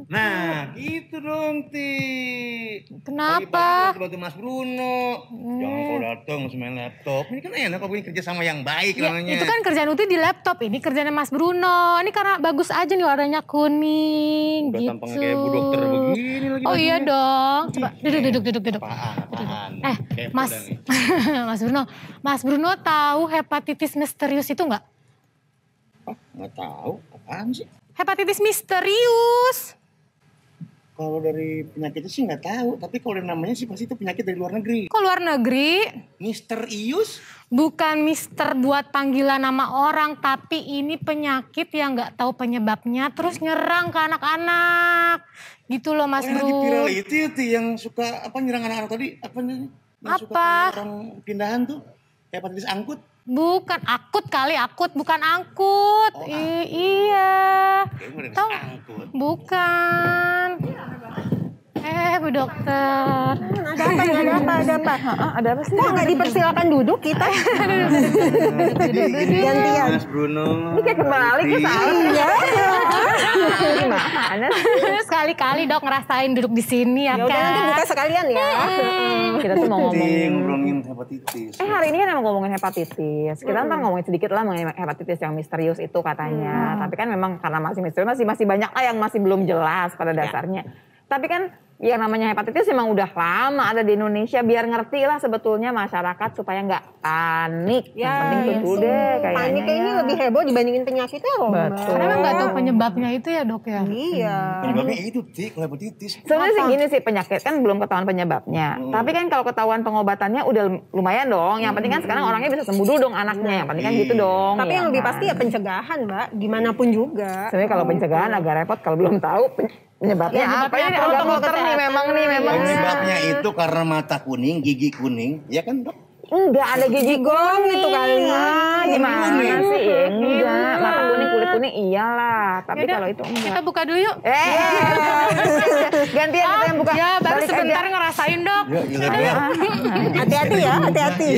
Nah, gitu dong, Ti. Kenapa? Pagi-pagi bantu Mas Bruno. Jangan kau datang main laptop. Ini kan enak kalau punya kerja sama yang baik Ya, namanya. itu kan kerjaan Uti di laptop, ini kerjaan Mas Bruno. Ini karena bagus aja nih warnanya kuning. Udah gitu. tampangnya kayak bu dokter begini lagi. Oh iya dong. Coba duduk. Apaan? Mas Mas Bruno tahu hepatitis misterius itu nggak? Oh, nggak tahu. Apaan sih? Hepatitis misterius. Kalau dari penyakitnya sih nggak tahu, tapi kalau dari namanya sih pasti itu penyakit dari luar negeri. Kok luar negeri? Misterius? Bukan mister buat panggilan nama orang, tapi ini penyakit yang nggak tahu penyebabnya terus nyerang ke anak-anak. Gitu loh Mas Bro. Lagi viral itu ya, Ti, yang suka nyerang anak-anak tadi, yang suka orang pindahan tuh, hepatitis angkut. Bukan akut, bukan angkut. Oh, Iya. Tahu? Bukan. Bu dokter. Ada apa sih? Kok nggak dipersilakan duduk kita? Gantian. Mas Bruno. Ini kayak kembali ke salah. Iya. Gimana? Sekali-kali dok ngerasain duduk di sini ya kan. Udah nanti buka sekalian ya. Kita tuh mau ngomongin hepatitis. Hari ini kan emang ngomongin hepatitis. Kita ntar ngomongin sedikit lah mengenai hepatitis yang misterius itu katanya. Tapi kan memang karena masih misterius masih banyak yang masih belum jelas pada dasarnya. Tapi kan yang namanya hepatitis emang udah lama ada di Indonesia, biar ngerti lah sebetulnya masyarakat supaya nggak panik. Yang penting tuh deh kayaknya. Paniknya ini lebih heboh dibandingin penyakitnya loh. Betul. Karena nggak tahu penyebabnya itu ya dok ya. Iya. Penyebabnya itu Ti, kalau hepatitis. Sebenarnya sih gini sih, penyakit kan belum ketahuan penyebabnya. Tapi kan kalau ketahuan pengobatannya udah lumayan dong. Yang penting kan sekarang orangnya bisa sembuh dulu dong anaknya. Yang penting kan gitu dong. Tapi yang lebih pasti ya pencegahan Mbak, gimana pun juga. Sebenarnya kalau pencegahan agak repot kalau belum tahu penyebabnya apa. Ini agak dokter nih memang. Penyebabnya itu karena mata kuning, gigi kuning, ya kan dok? Enggak ada gigi kuning itu kali. Gimana sih? Enggak, mata kuning, kulit kuning iyalah. Tapi kalau itu enggak. Kita buka dulu yuk. Gantian kita yang buka. Ya baru sebentar ngerasain dok. Hati-hati ya, hati-hati.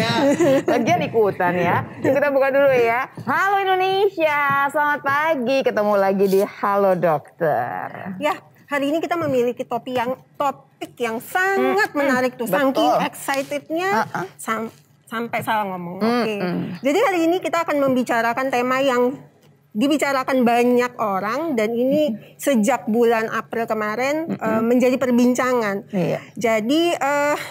Lagian ikutan ya. Kita buka dulu ya. Halo Indonesia, selamat pagi. Ketemu lagi di Halo Dokter. Ya, hari ini kita memiliki topik yang sangat menarik tuh. Saking excitednya sampai salah ngomong. Oke. Jadi hari ini kita akan membicarakan tema yang dibicarakan banyak orang dan ini sejak bulan April kemarin menjadi perbincangan. Iya. Jadi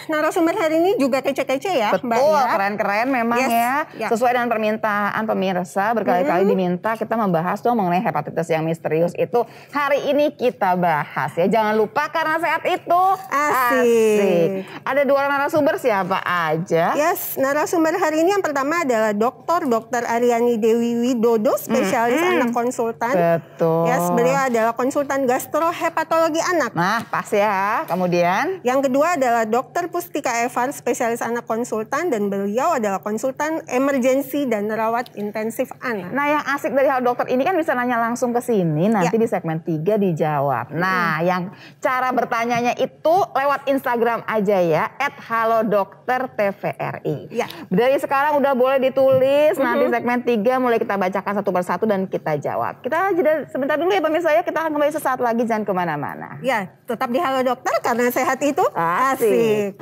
narasumber hari ini juga kece-kece ya, Betul, Mbak ya. Keren-keren memang ya. Sesuai dengan permintaan pemirsa berkali-kali diminta kita membahas dong mengenai hepatitis yang misterius itu. Hari ini kita bahas ya. Jangan lupa karena sehat itu asik. Ada dua narasumber siapa aja? Yes, narasumber hari ini yang pertama adalah Dr. Aryani Dewi Widodo, spesialis anak konsultan. Betul. Yes, beliau adalah konsultan gastrohepatologi anak. Nah, pas ya. Kemudian yang kedua adalah Dr. Pustika Evan, spesialis anak konsultan, dan beliau adalah konsultan emergensi dan rawat intensif anak. Nah, yang asik dari Halo Dokter ini kan bisa nanya langsung ke sini, nanti di segmen 3 dijawab. Nah, yang cara bertanyanya itu lewat Instagram aja ya, @halodoktertvri. Ya. Dari sekarang udah boleh ditulis, nanti segmen 3 mulai kita bacakan satu persatu dan kita jawab. Kita jeda sebentar dulu ya pemirsa ya, kita akan kembali sesaat lagi, jangan kemana-mana. Ya, tetap di Halo Dokter karena sehat itu asik.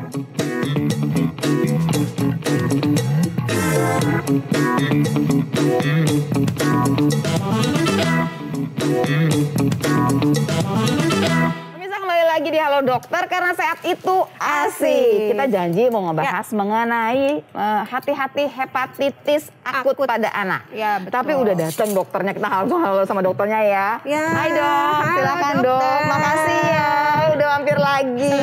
Pemirsa kembali lagi di Halo Dokter karena sehat itu asik. Kita janji mau ngebahas mengenai hati-hati hepatitis akut pada anak. Ya, betul. Tapi udah datang dokternya, kita halo sama dokternya ya. Ya. Hai dok, silakan dok. Makasih ya, udah mampir lagi.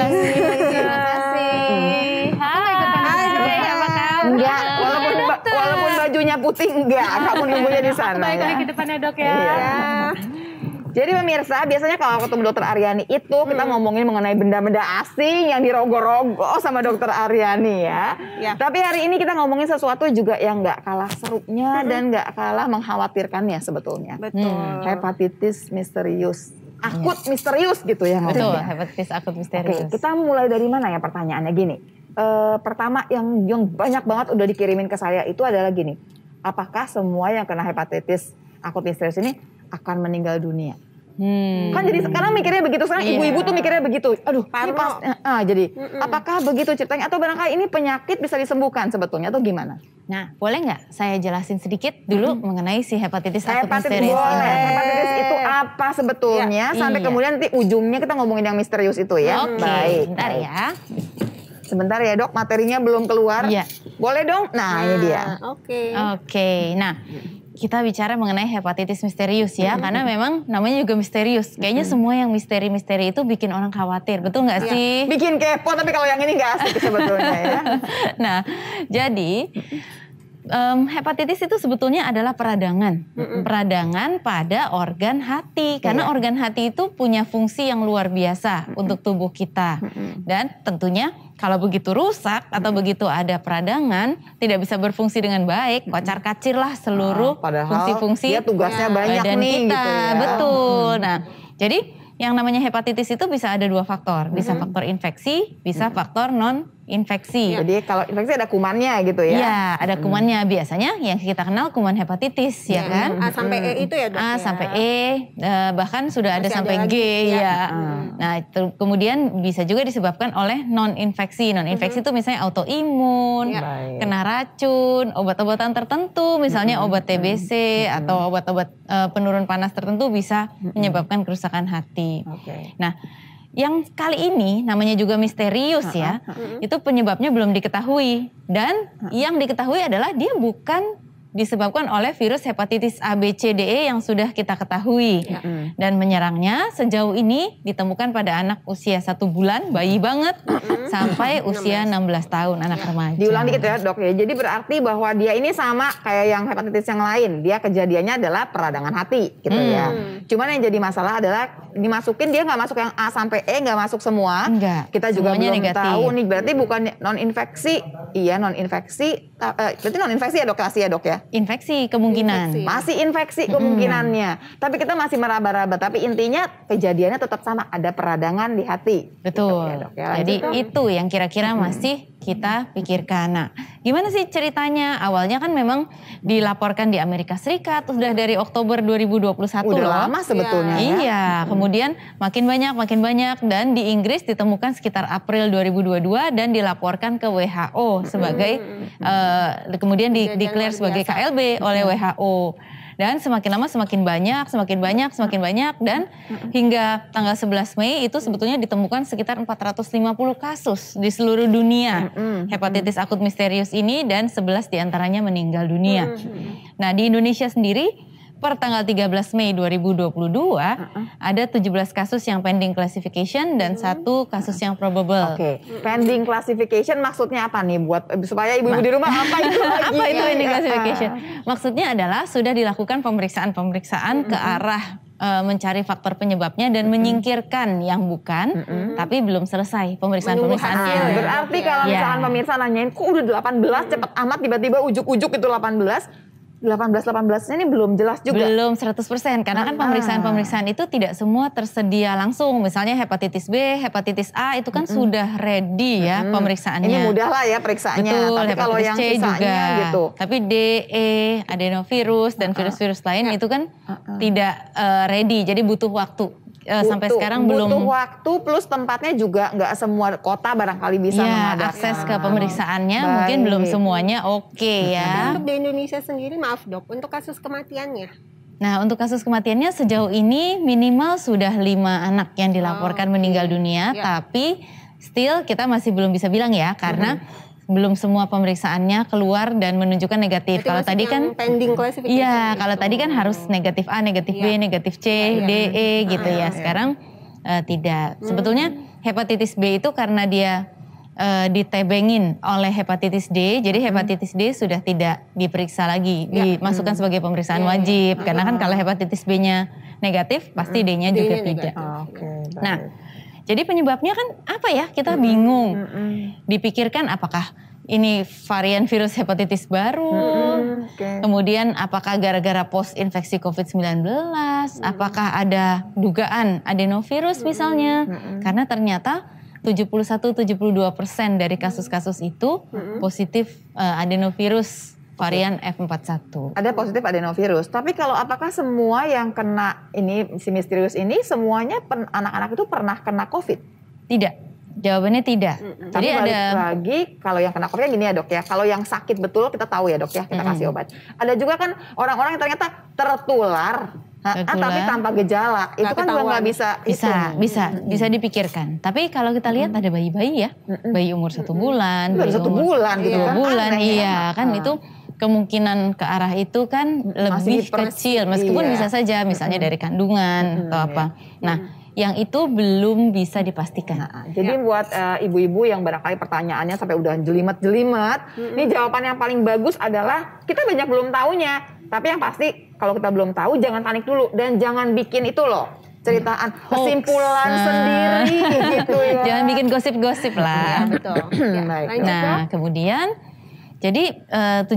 Terima kasih. Hai apa kabar? Enggak, walaupun bajunya putih enggak, kamu nunggunya di sana. Baik lagi Ya. ke depannya dok ya. Iya. Jadi pemirsa, biasanya kalau ketemu dokter Aryani itu kita ngomongin mengenai benda-benda asing yang dirogoh-rogoh sama dokter Aryani ya. Tapi hari ini kita ngomongin sesuatu juga yang nggak kalah serunya dan nggak kalah mengkhawatirkannya sebetulnya. Betul. Hepatitis misterius. akut misterius gitu ya. Betul, hepatitis akut misterius. Oke, kita mulai dari mana ya pertanyaannya gini. Pertama yang banyak banget udah dikirimin ke saya itu adalah gini. Apakah semua yang kena hepatitis akut misterius ini akan meninggal dunia? Kan jadi sekarang mikirnya begitu, sekarang ibu-ibu tuh mikirnya begitu. Aduh, ini pas, jadi apakah begitu ceritanya atau barangkali ini penyakit bisa disembuhkan sebetulnya atau gimana? Nah, boleh nggak saya jelasin sedikit dulu mengenai si hepatitis akut misterius boleh. ini? Hepatitis itu apa sebetulnya? Sampai kemudian nanti ujungnya kita ngomongin yang misterius itu ya. Oke, Baik. bentar ya. Sebentar ya dok, materinya belum keluar. Iya. Boleh dong? Nah ini dia. Oke, nah kita bicara mengenai hepatitis misterius ya, karena memang namanya juga misterius. Kayaknya semua yang misteri-misteri itu bikin orang khawatir, betul nggak sih? Bikin kepo, tapi kalau yang ini nggak asik sebetulnya ya. Nah, jadi hepatitis itu sebetulnya adalah peradangan. Peradangan pada organ hati. Karena organ hati itu punya fungsi yang luar biasa untuk tubuh kita. Dan tentunya kalau begitu rusak atau begitu ada peradangan, tidak bisa berfungsi dengan baik, kocar-kacir lah seluruh fungsi-fungsi dia tugasnya banyak badan nih kita. gitu ya. Betul. Nah, jadi yang namanya hepatitis itu bisa ada 2 faktor. Bisa faktor infeksi, bisa faktor non-infeksi. Jadi kalau infeksi ada kumannya gitu ya? Iya, ada kumannya. Biasanya yang kita kenal kuman hepatitis, ya kan? A sampai E itu ya dok? A sampai E, bahkan sudah ada Masih sampai ada G, lagi, ya. Nah, kemudian bisa juga disebabkan oleh non-infeksi. Non-infeksi itu misalnya autoimun, kena racun, obat-obatan tertentu, misalnya obat TBC atau obat-obat penurun panas tertentu bisa menyebabkan kerusakan hati. Nah, yang kali ini namanya juga misterius ya, itu penyebabnya belum diketahui. Dan yang diketahui adalah dia bukan disebabkan oleh virus hepatitis A, B, C, D, E yang sudah kita ketahui. Dan menyerangnya sejauh ini ditemukan pada anak usia 1 bulan, bayi banget, sampai usia 16 tahun, anak remaja. Diulang dikit ya dok ya, jadi berarti bahwa dia ini sama kayak yang hepatitis yang lain. Dia kejadiannya adalah peradangan hati gitu ya. Cuman yang jadi masalah adalah dimasukin, dia nggak masuk yang A sampai E, nggak masuk semua. Enggak, Kita juga semuanya belum negatif. tahu nih, berarti bukan non-infeksi. Iya non-infeksi, berarti non-infeksi ya dok, kasih ya dok ya? Infeksi kemungkinan. Masih infeksi kemungkinannya. Tapi kita masih meraba-raba. Tapi intinya kejadiannya tetap sama. Ada peradangan di hati. Betul. Gitu ya, dok, ya. Jadi itu yang kira-kira masih kita pikirkan. Nah, gimana sih ceritanya? Awalnya kan memang dilaporkan di Amerika Serikat. Sudah dari Oktober 2021 Udah loh. lama sebetulnya ya. Iya. Kemudian makin banyak. Dan di Inggris ditemukan sekitar April 2022 dan dilaporkan ke WHO sebagai kemudian declare sebagai KLB oleh WHO. Dan semakin lama semakin banyak dan hingga tanggal 11 Mei itu sebetulnya ditemukan sekitar 450 kasus di seluruh dunia hepatitis akut misterius ini dan 11 diantaranya meninggal dunia. Nah di Indonesia sendiri per tanggal 13 Mei 2022 ada 17 kasus yang pending classification dan 1 kasus yang probable. Oke, pending classification maksudnya apa nih buat supaya ibu-ibu di rumah apa itu lagi? Apa itu pending classification? Maksudnya adalah sudah dilakukan pemeriksaan ke arah mencari faktor penyebabnya dan menyingkirkan yang bukan, tapi belum selesai pemeriksaannya. Berarti kalau misalkan pemirsa nanyain, kok udah 18 cepet amat tiba-tiba ujuk-ujuk itu 18 ini belum jelas juga. Belum 100% karena kan pemeriksaan itu tidak semua tersedia langsung. Misalnya hepatitis B, hepatitis A itu kan sudah ready ya pemeriksaannya. Ini mudah lah ya periksaannya. Betul, tapi kalau yang C sisanya juga. gitu. Tapi D, E, adenovirus dan virus-virus lain itu kan tidak ready. Jadi butuh waktu. Sampai sekarang belum. Butuh waktu plus tempatnya juga nggak semua kota barangkali bisa mengadakan. Akses ke pemeriksaannya mungkin belum semuanya oke ya. Untuk di Indonesia sendiri maaf dok, untuk kasus kematiannya? Nah untuk kasus kematiannya sejauh ini minimal sudah 5 anak yang dilaporkan meninggal dunia. Tapi still kita masih belum bisa bilang ya karena belum semua pemeriksaannya keluar dan menunjukkan negatif. Kalau tadi kan pending classification. Iya, kalau tadi kan harus negatif A, negatif B, negatif C, D, E gitu ya. Sekarang tidak. Sebetulnya hepatitis B itu karena dia ditebengin oleh hepatitis D, jadi hepatitis D sudah tidak diperiksa lagi, dimasukkan sebagai pemeriksaan wajib. Karena kan kalau hepatitis B-nya negatif, pasti D-nya juga tidak. Nah, jadi penyebabnya kan apa ya? Kita bingung. Dipikirkan apakah ini varian virus hepatitis baru Kemudian apakah gara-gara post infeksi COVID-19, apakah ada dugaan adenovirus misalnya. Karena ternyata 71-72% dari kasus-kasus itu positif adenovirus varian F41. Ada positif adenovirus. Tapi kalau apakah semua yang kena ini si misterius ini semuanya anak-anak itu pernah kena COVID? Tidak. Jawabannya tidak. Tapi balik lagi kalau yang kena COVID gini ya dok ya. Kalau yang sakit betul kita tahu ya dok ya, kita kasih obat. Ada juga kan orang-orang yang ternyata tertular. Tapi tanpa gejala, itu kan juga nggak bisa dipikirkan. Tapi kalau kita lihat ada bayi-bayi ya, bayi umur 1 bulan, baru 1 bulan gitu kan, 2 bulan, iya kan itu kemungkinan ke arah itu kan lebih kecil, meskipun bisa saja misalnya dari kandungan atau apa. Nah, yang itu belum bisa dipastikan. Jadi buat ibu-ibu yang barangkali pertanyaannya sampai udah jelimet-jelimet, ini jawaban yang paling bagus adalah kita banyak belum taunya. Tapi yang pasti kalau kita belum tahu jangan panik dulu dan jangan bikin itu loh ceritaan kesimpulan sendiri gitu ya. Jangan bikin gosip-gosip lah. Betul. Nah, kemudian jadi 70%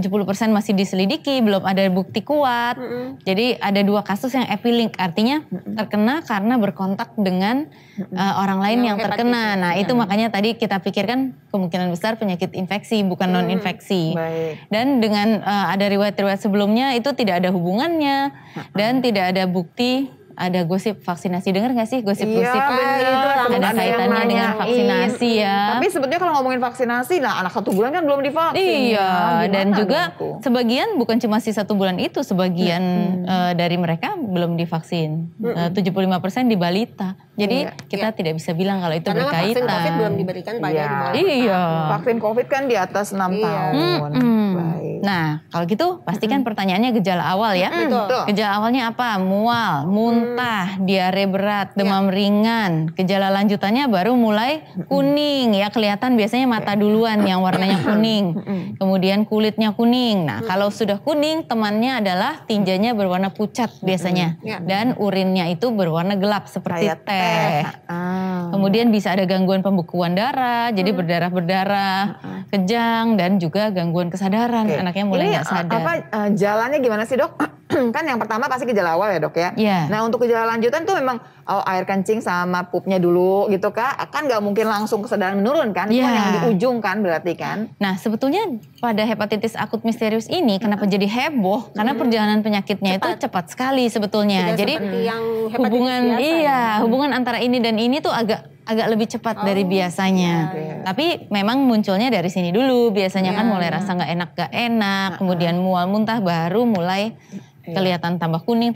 masih diselidiki, belum ada bukti kuat. Jadi ada 2 kasus yang epilink, artinya terkena karena berkontak dengan orang lain yang terkena. Nah itu makanya tadi kita pikirkan kemungkinan besar penyakit infeksi, bukan non-infeksi. Dan dengan ada riwayat-riwayat sebelumnya itu tidak ada hubungannya dan tidak ada bukti. Ada gosip vaksinasi, dengar gak sih gosip-gosip? Iya, ada kaitannya dengan vaksinasi ya. Tapi sebetulnya kalau ngomongin vaksinasi, nah anak 1 bulan kan belum divaksin. Iya, dan juga sebagian bukan cuma si 1 bulan itu, sebagian dari mereka belum divaksin. 75% di balita. Jadi kita tidak bisa bilang kalau itu karena berkaitan. Karena vaksin COVID belum diberikan pada di bawah. Iya. Vaksin COVID kan di atas 6 tahun. Nah, kalau gitu pastikan pertanyaannya gejala awal ya. Gejala awalnya apa? Mual, muntah, diare berat, demam ringan. Gejala lanjutannya baru mulai kuning ya, kelihatan biasanya mata duluan yang warnanya kuning. Kemudian kulitnya kuning. Nah, kalau sudah kuning temannya adalah tinjanya berwarna pucat biasanya. Dan urinnya itu berwarna gelap seperti teh. Kemudian bisa ada gangguan pembekuan darah, jadi berdarah-berdarah, kejang dan juga gangguan kesadaran. Anaknya mulai nggak sadar. Jalannya gimana sih dok? Kan yang pertama pasti gejala awal ya dok ya. Nah untuk gejala lanjutan tuh memang air kencing sama pupnya dulu gitu kak. Kan nggak mungkin langsung kesadaran menurun kan. Itu yang di ujung kan berarti kan. Nah sebetulnya pada hepatitis akut misterius ini kenapa jadi heboh? Karena perjalanan penyakitnya itu cepat sekali sebetulnya. Jadi hubungan antara ini dan ini tuh agak lebih cepat dari biasanya. Tapi memang munculnya dari sini dulu. Biasanya kan mulai rasa gak enak, kemudian mual muntah, baru mulai kelihatan tambah kuning,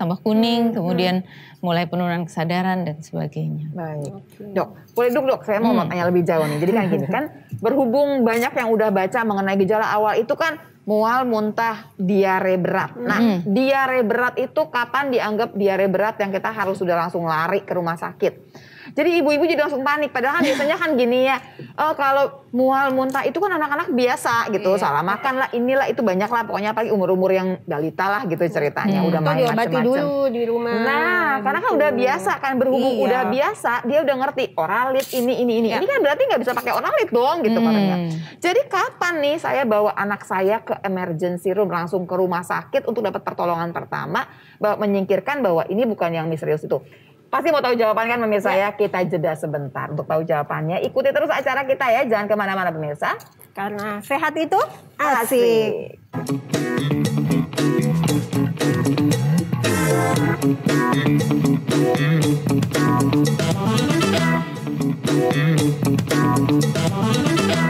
kemudian mulai penurunan kesadaran dan sebagainya. Baik. Dok, boleh dok, saya mau tanya lebih jauh nih. Jadi kan gini kan, berhubung banyak yang udah baca mengenai gejala awal itu kan mual, muntah, diare berat. Nah, diare berat itu kapan dianggap diare berat yang kita harus sudah langsung lari ke rumah sakit? Jadi ibu-ibu jadi langsung panik. Padahal kan biasanya kan gini ya, kalau mual, muntah itu kan anak-anak biasa gitu. Salah makan lah, inilah itu banyak lah. Pokoknya apalagi umur-umur yang balita lah gitu ceritanya. Udah main macam-macam. Dulu di rumah. Nah, karena kan udah biasa kan, berhubung udah biasa, dia udah ngerti oralit ini. Ini kan berarti nggak bisa pakai oralit dong gitu katanya. Jadi kapan nih saya bawa anak saya ke emergency room, langsung ke rumah sakit untuk dapat pertolongan pertama, menyingkirkan bahwa ini bukan yang misterius itu. Pasti mau tahu jawaban kan pemirsa ya, kita jeda sebentar untuk tahu jawabannya. Ikuti terus acara kita ya, jangan kemana-mana pemirsa. Karena sehat itu asik.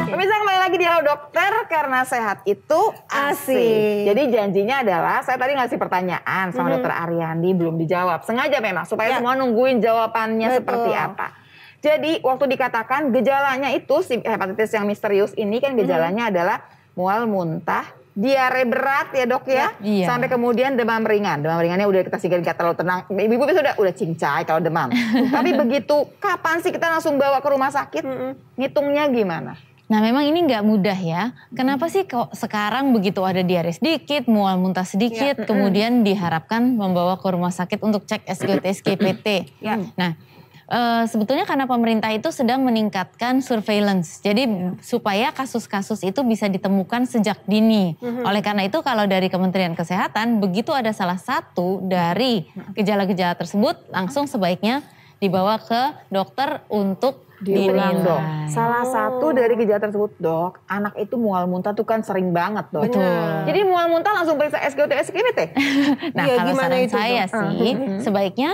Pemirsa kembali lagi di Halo Dokter, karena sehat itu asik. Jadi janjinya adalah saya tadi ngasih pertanyaan sama Dokter Aryani belum dijawab. Sengaja memang supaya semua nungguin jawabannya seperti apa. Jadi waktu dikatakan gejalanya itu si hepatitis yang misterius ini kan gejalanya adalah mual, muntah, diare berat ya dok ya, sampai kemudian demam ringan. Demam ringannya udah kita singkat gak terlalu tenang. Ibu-ibu biasa udah cincai kalau demam. Tapi begitu kapan sih kita langsung bawa ke rumah sakit? Ngitungnya gimana? Nah memang ini nggak mudah ya. Kenapa sih kok sekarang begitu ada diare sedikit, mual muntah sedikit, kemudian diharapkan membawa ke rumah sakit untuk cek SGT, SGPT. Nah Sebetulnya karena pemerintah itu sedang meningkatkan surveillance. Jadi supaya kasus-kasus itu bisa ditemukan sejak dini. Oleh karena itu kalau dari Kementerian Kesehatan begitu ada salah satu dari gejala-gejala tersebut langsung sebaiknya dibawa ke dokter untuk diulang dok. dinilai. Salah satu dari gejala tersebut dok, anak itu mual muntah tuh kan sering banget dok. Betul. Jadi mual muntah langsung periksa SGOT SGBT. Nah Iya, kalau gimana saran itu, saya Dok? sih sebaiknya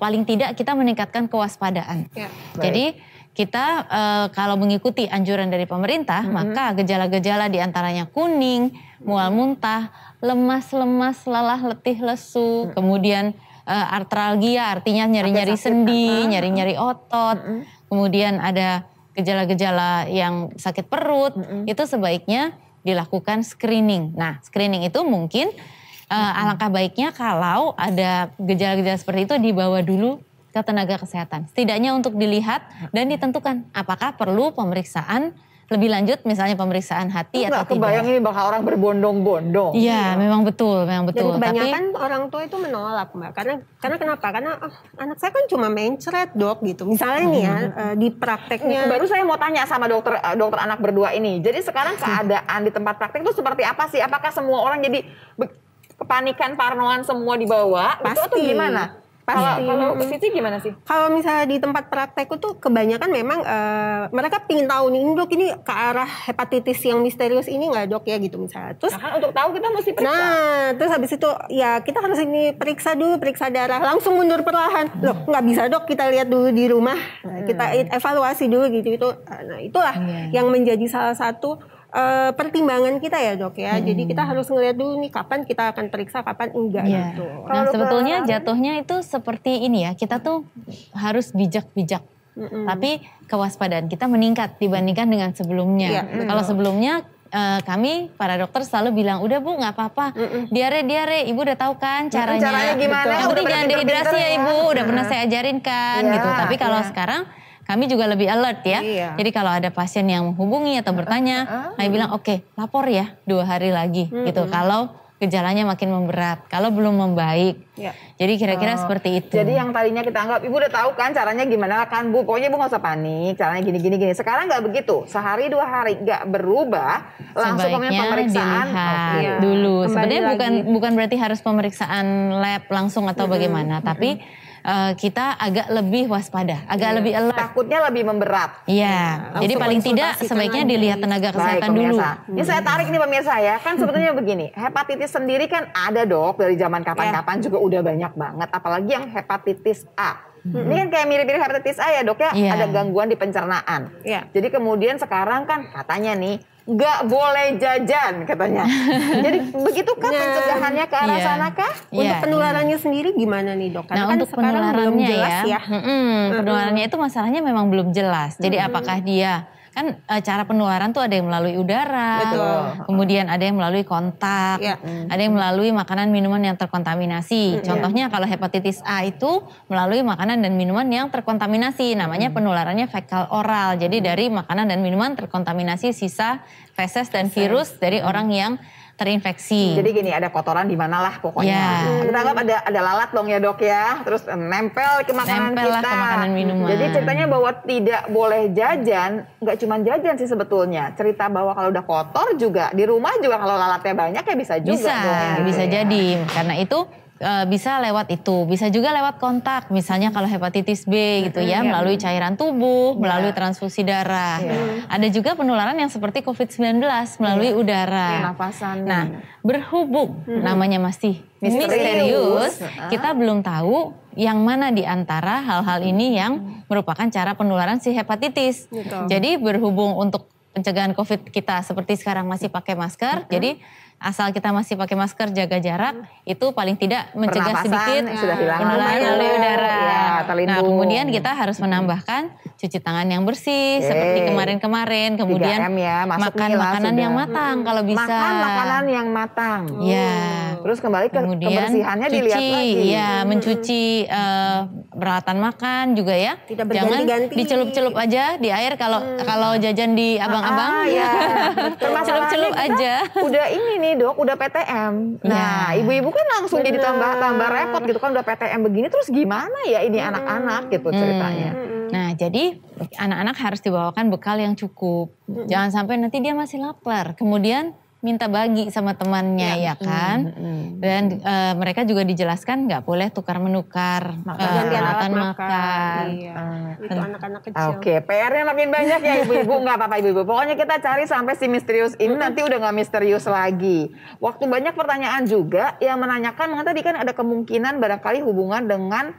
paling tidak kita meningkatkan kewaspadaan. Ya. Jadi kita kalau mengikuti anjuran dari pemerintah maka gejala-gejala diantaranya kuning, mual muntah, lemas-lemas, lelah, letih, lesu, kemudian artralgia artinya nyeri-nyeri sendi, nyeri-nyeri otot, kemudian ada gejala-gejala yang sakit perut, itu sebaiknya dilakukan screening. Nah screening itu mungkin alangkah baiknya kalau ada gejala-gejala seperti itu dibawa dulu ke tenaga kesehatan. Setidaknya untuk dilihat dan ditentukan apakah perlu pemeriksaan lebih lanjut, misalnya pemeriksaan hati atau Nggak kebayang tidak. ini bakal orang berbondong-bondong. Iya, memang betul, memang betul. Dan kebanyakan orang tua itu menolak Mbak. Karena kenapa? Karena anak saya kan cuma mencret dok gitu. Misalnya nih ya di prakteknya. Baru saya mau tanya sama dokter anak berdua ini. Jadi sekarang keadaan di tempat praktek itu seperti apa sih? Apakah semua orang jadi kepanikan, parnoan semua dibawa? Itu atau gimana? Pasti. Kalau Cici gimana sih? Kalau misalnya di tempat praktek itu kebanyakan memang mereka pingin tahu nih dok ini ke arah hepatitis yang misterius ini nggak dok ya gitu misalnya. Terus Nah, kan untuk tahu kita mesti periksa. nah terus habis itu ya kita harus ini periksa dulu, periksa darah langsung mundur perlahan. Loh nggak bisa dok, kita lihat dulu di rumah, kita evaluasi dulu gitu. Nah itulah yang menjadi salah satu pertimbangan kita ya dok ya. Jadi kita harus ngeliat dulu nih kapan kita akan periksa, kapan enggak gitu. Nah sebetulnya jatuhnya itu seperti ini ya, kita tuh harus bijak-bijak. Tapi kewaspadaan kita meningkat dibandingkan dengan sebelumnya. Iya, Kalau sebelumnya kami para dokter selalu bilang udah bu nggak apa-apa, diare ibu udah tahu kan caranya. Caranya gimana? Yang penting Udah jangan pinter-pinter dehidrasi ya ya. ibu, udah pernah saya ajarin kan Iya, gitu. Tapi kalau iya. sekarang kami juga lebih alert ya. Iya. Jadi kalau ada pasien yang menghubungi atau bertanya, kami bilang oke, lapor ya 2 hari lagi gitu. Kalau gejalanya makin memberat, kalau belum membaik. Iya. Jadi kira-kira seperti itu. Jadi yang tadinya kita anggap ibu udah tahu kan caranya gimana kan bu, pokoknya ibu nggak usah panik, caranya gini. Sekarang nggak begitu, sehari 2 hari nggak berubah, langsung sebaiknya pemeriksaan. dilihat Iya. dulu. Kembali Sebenarnya lagi. bukan berarti harus pemeriksaan lab langsung atau bagaimana, tapi kita agak lebih waspada, agak lebih alert. Takutnya lebih memberat. Iya, jadi langsung paling tidak konsultasikan sebaiknya lagi. dilihat tenaga kesehatan Baik, dulu. pemirsa. Ini saya tarik nih pemirsa ya, kan sebetulnya begini, hepatitis sendiri kan ada dok dari zaman kapan-kapan juga udah banyak banget, apalagi yang hepatitis A. Ini kan kayak mirip-mirip hepatitis A ya dok ya, Iya. ada gangguan di pencernaan. Iya. Jadi kemudian sekarang kan katanya nih, nggak boleh jajan katanya. Jadi begitukah pencegahannya ke arah Iya. sana kah? Untuk Iya. penularannya sendiri gimana nih dok? Karena Nah kan untuk sekarang belum penularannya jelas ya. penularannya itu masalahnya memang belum jelas. Jadi apakah dia kan cara penularan tuh ada yang melalui udara, Betul. kemudian ada yang melalui kontak, Iya. ada yang melalui makanan minuman yang terkontaminasi. Contohnya kalau hepatitis A itu melalui makanan dan minuman yang terkontaminasi, namanya penularannya fekal oral. Jadi dari makanan dan minuman terkontaminasi sisa feses dan virus dari orang yang terinfeksi. Jadi gini, ada kotoran di mana lah pokoknya. Ya. Kita anggap ada lalat dong ya dok ya, terus nempel ke makanan Nempel lah kita. ke makanan minuman. Jadi ceritanya bahwa tidak boleh jajan, nggak cuma jajan sih sebetulnya. Cerita bahwa kalau udah kotor juga, di rumah juga kalau lalatnya banyak ya bisa juga dong. Bisa gitu ya. jadi. Karena itu bisa lewat itu, bisa juga lewat kontak, misalnya kalau hepatitis B gitu ya, melalui cairan tubuh, melalui transfusi darah. Ada juga penularan yang seperti COVID-19 melalui udara. Napasan. Nah, berhubung namanya masih misterius, kita belum tahu yang mana di antara hal-hal ini yang merupakan cara penularan si hepatitis. Jadi berhubung untuk pencegahan COVID kita seperti sekarang masih pakai masker, jadi asal kita masih pakai masker, jaga jarak, itu paling tidak mencegah Pernapasan sedikit sudah hilang. penularan melalui udara. Ya, terlindung. Nah, kemudian kita harus menambahkan cuci tangan yang bersih seperti kemarin-kemarin, kemudian 3M ya, masuk makan nih lah makanan sudah. yang matang kalau bisa. Makan makanan yang matang. Ya. Terus kembali ke Kemudian kebersihannya dilihat cuci, lagi. ya mencuci peralatan makan juga ya. Tidak Jangan berganti-ganti. dicelup-celup aja di air kalau jajan di abang-abang. Ya. Celup-celup aja. Udah ini nih nih dok, udah PTM. Nah, ibu-ibu kan langsung jadi tambah repot gitu kan, udah PTM begini terus gimana ya ini anak-anak gitu ceritanya. Nah, jadi anak-anak harus dibawakan bekal yang cukup. Jangan sampai nanti dia masih lapar. Kemudian minta bagi sama temannya ya kan. Dan mereka juga dijelaskan nggak boleh tukar-menukar peralatan makan. Itu anak-anak kecil. Oke, PR-nya makin banyak ya ibu-ibu. Nggak apa-apa ibu-ibu. Pokoknya kita cari sampai si misterius ini nanti udah nggak misterius lagi. Waktu banyak pertanyaan juga yang menanyakan, tadi kan ada kemungkinan barangkali hubungan dengan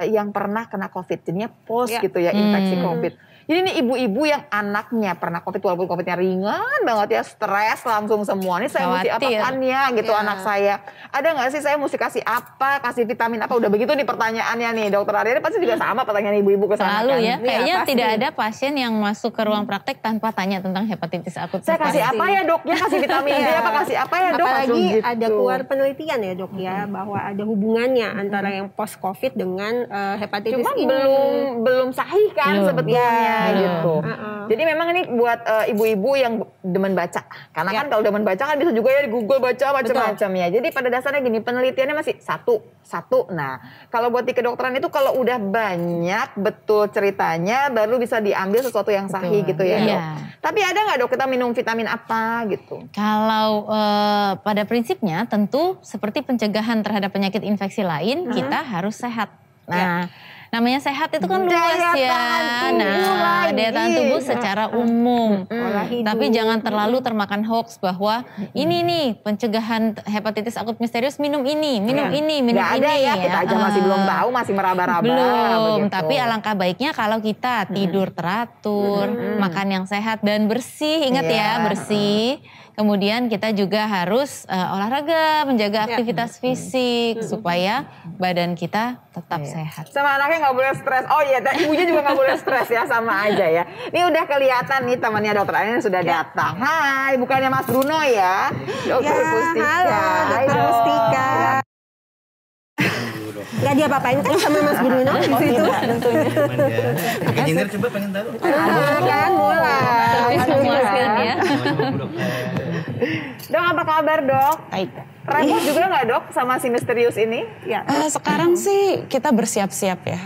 yang pernah kena COVID. Jadinya post gitu ya, infeksi COVID. Jadi ini ibu-ibu yang anaknya pernah COVID, walaupun COVID-nya ringan banget ya, stres langsung semua. Ini saya mesti apakan ya gitu anak saya. Ada nggak sih saya mesti kasih apa, kasih vitamin apa? Udah begitu nih pertanyaannya nih, dokter Aryani pasti juga sama pertanyaan ibu-ibu ke sana. Selalu kan? ya, kayaknya tidak ada pasien yang masuk ke ruang praktek tanpa tanya tentang hepatitis akut. Saya kasih apa ya dok? Ya kasih vitamin D apa, kasih apa ya dok? Apalagi gitu. ada keluar penelitian ya dok ya, bahwa ada hubungannya antara yang post COVID dengan hepatitis Cuma ini. belum sahih kan sebetulnya gitu. Jadi memang ini buat ibu-ibu yang demen baca. Karena kan kalau demen baca kan bisa juga ya di Google baca macam-macam ya. Jadi pada dasarnya gini, penelitiannya masih satu. Nah, kalau buat di kedokteran itu kalau udah banyak betul ceritanya baru bisa diambil sesuatu yang sahih gitu ya dok. Tapi ada nggak dok kita minum vitamin apa gitu? Kalau pada prinsipnya tentu seperti pencegahan terhadap penyakit infeksi lain, kita harus sehat. Nah, namanya sehat itu kan luas ya. Nah, daya tahan tubuh secara umum. Tapi jangan terlalu termakan hoax bahwa ini nih pencegahan hepatitis akut misterius, minum ini, minum ini. Gak ada ya, kita aja masih belum tahu, masih meraba-raba. Belum, begitu. tapi alangkah baiknya kalau kita tidur teratur, makan yang sehat dan bersih. Ingat ya, bersih. Kemudian kita juga harus olahraga, menjaga aktivitas fisik supaya badan kita tetap sehat. Sama anaknya nggak boleh stres. Oh iya, ibunya juga nggak boleh stres ya, sama aja ya. Ini udah kelihatan nih temannya dokter Aryani sudah datang. Hai, bukannya Mas Bruno ya? Dokter Pustika. Halo, dokter Pustika. Gak diapa-apain kan sama Mas Bruno di situ? Tentunya. Pakai nyindir coba pengen tahu. Kan mulai. Memuaskan ya. Dok, apa kabar dok? Baik. Repot juga nggak dok sama si misterius ini? Ya. Sekarang sih kita bersiap-siap ya.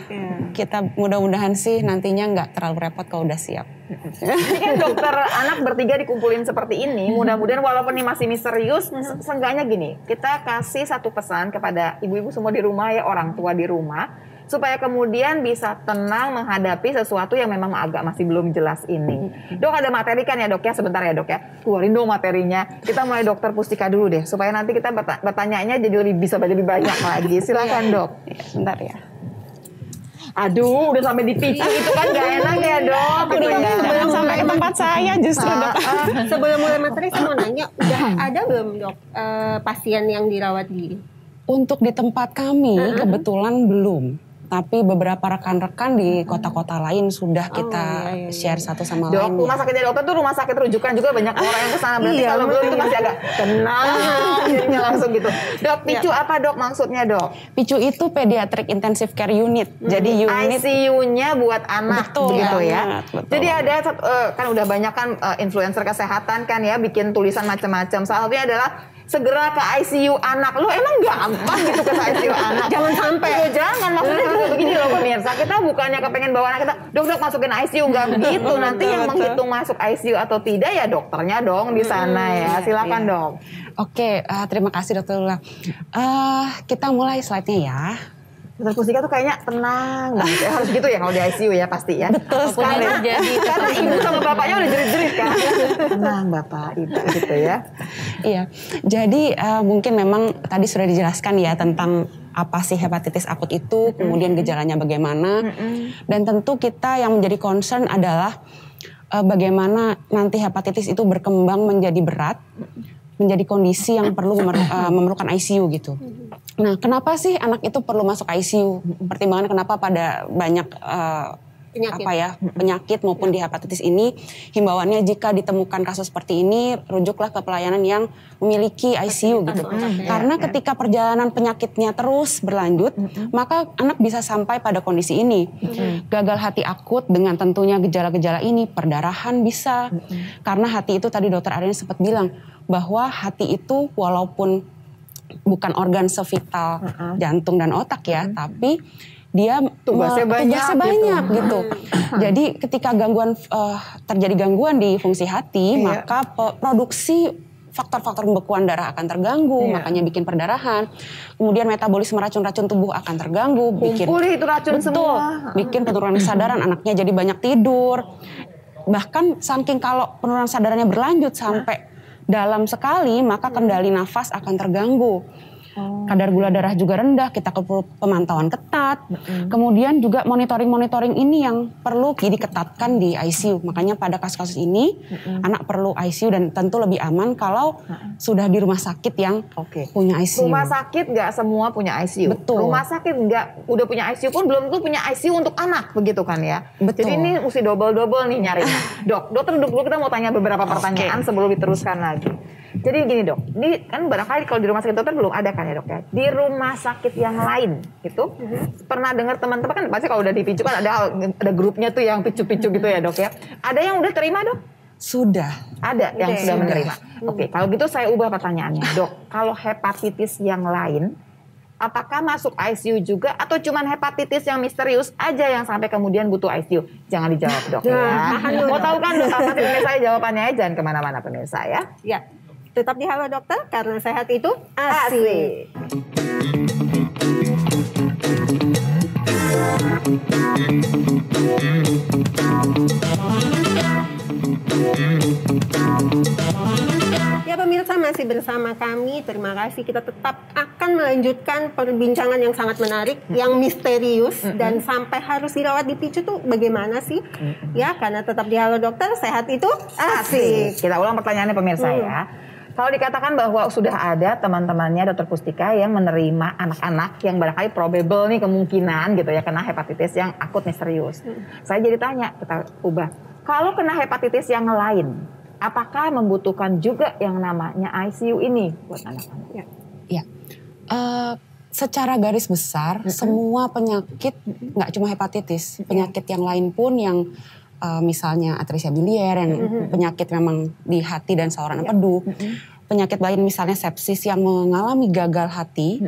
Kita mudah-mudahan sih nantinya nggak terlalu repot kalau udah siap. Ini kan dokter anak bertiga dikumpulin seperti ini. Mudah-mudahan walaupun ini masih misterius, seenggaknya gini, kita kasih satu pesan kepada ibu-ibu semua di rumah ya, orang tua di rumah, supaya kemudian bisa tenang menghadapi sesuatu yang memang agak masih belum jelas ini. Dok, ada materi kan ya dok ya, sebentar ya dok ya, keluarin dong materinya. Kita mulai dokter Pustika dulu deh, supaya nanti kita bertanyanya jadi lebih banyak lagi. Silakan dok. Sebentar ya. Aduh, udah sampai dipicu itu kan gak enak ya dok. Jangan sampai ke tempat saya justru dok. Sebelum mulai materi saya mau nanya, udah ada belum dok pasien yang dirawat di? Untuk di tempat kami kebetulan belum. Tapi beberapa rekan-rekan di kota-kota lain sudah kita share satu sama lain. Dok, rumah sakitnya dokter tuh rumah sakit rujukan juga banyak orang yang kesana. Berarti kalau belum itu masih agak tenang. Jadinya langsung gitu. Dok, picu apa dok maksudnya dok? PICU itu Pediatric Intensive Care Unit. Jadi unit ICU-nya buat anak begitu ya. Betul. Jadi ada kan udah banyak kan influencer kesehatan kan ya bikin tulisan macam-macam. Salah satunya adalah segera ke ICU anak. Lo emang gampang gitu ke ICU anak? Jangan sampai. Ya, jangan, maksudnya juga begini loh pemirsa. Kita bukannya kepengen bawa anak kita, dok masukin ICU, nggak begitu. Nanti yang menghitung masuk ICU atau tidak ya dokternya dong di sana ya. Silakan dok. Oke, terima kasih dokter Lula. Kita mulai slide-nya ya. Dokter Pustika tuh kayaknya tenang banget ya. Harus gitu ya kalau di ICU ya pasti ya. Betul sekali. Karena ibu sama bapaknya udah jerit-jerit kan. Tenang bapak ibu gitu ya. Iya, jadi mungkin memang tadi sudah dijelaskan ya tentang apa sih hepatitis akut itu, kemudian gejalanya bagaimana. Dan tentu kita yang menjadi concern adalah bagaimana nanti hepatitis itu berkembang menjadi berat, menjadi kondisi yang perlu memerlukan ICU gitu. Nah, kenapa sih anak itu perlu masuk ICU? Pertimbangan kenapa pada banyak penyakit maupun di hepatitis ini, himbauannya jika ditemukan kasus seperti ini rujuklah ke pelayanan yang memiliki ICU gitu. Karena ketika perjalanan penyakitnya terus berlanjut, maka anak bisa sampai pada kondisi ini. Gagal hati akut dengan tentunya gejala-gejala ini, perdarahan bisa. Karena hati itu tadi Dokter Arini sempat bilang bahwa hati itu walaupun bukan organ sevital jantung dan otak ya, tapi dia tugasnya banyak gitu. Jadi ketika terjadi gangguan di fungsi hati, maka produksi faktor-faktor pembekuan darah akan terganggu, makanya bikin perdarahan. Kemudian metabolisme racun-racun tubuh akan terganggu, itu racun semua. Bikin penurunan kesadaran, anaknya jadi banyak tidur. Bahkan saking kalau penurunan kesadarannya berlanjut sampai dalam sekali, maka kendali nafas akan terganggu. Kadar gula darah juga rendah, kita perlu pemantauan ketat. Kemudian juga monitoring ini yang perlu diketatkan di ICU. Makanya pada kasus-kasus ini anak perlu ICU dan tentu lebih aman kalau sudah di rumah sakit yang punya ICU. Rumah sakit nggak semua punya ICU. Betul. Rumah sakit nggak udah punya ICU pun belum tentu punya ICU untuk anak, begitu kan ya. Betul. Jadi ini mesti double nih nyarinya. Dokter duduk dulu, kita mau tanya beberapa pertanyaan sebelum diteruskan lagi. Jadi gini Dok, ini kan barangkali kalau di rumah sakit dokter belum ada kan ya Dok ya. Di rumah sakit yang lain gitu, pernah dengar teman-teman kan pasti kalau udah dipicu kan ada grupnya tuh yang picu-picu gitu ya Dok ya. Ada yang udah terima Dok? Sudah. Ada yang sudah menerima. Oke, kalau gitu saya ubah pertanyaannya Dok. Kalau hepatitis yang lain, apakah masuk ICU juga atau cuman hepatitis yang misterius aja yang sampai kemudian butuh ICU? Jangan dijawab Dok ya. Mau tahu kan apa pemirsa jawabannya, jangan kemana-mana pemirsa ya. Ya. Tetap di Halo Dokter, karena sehat itu asik. Ya pemirsa, masih bersama kami. Terima kasih. Kita tetap akan melanjutkan perbincangan yang sangat menarik, yang misterius dan sampai harus dirawat di PICU tuh bagaimana sih? Ya, karena tetap di Halo Dokter, sehat itu asik. Kita ulang pertanyaannya pemirsa ya. Kalau dikatakan bahwa sudah ada teman-temannya Dokter Pustika yang menerima anak-anak yang barangkali probable nih kemungkinan gitu ya kena hepatitis yang akut misterius. Saya jadi tanya, kita ubah. Kalau kena hepatitis yang lain, apakah membutuhkan juga yang namanya ICU ini buat anak-anak? Ya. Secara garis besar, semua penyakit, nggak cuma hepatitis, penyakit yang lain pun yang misalnya atresia biliar, yang penyakit memang di hati dan saluran empedu, penyakit lain misalnya sepsis yang mengalami gagal hati.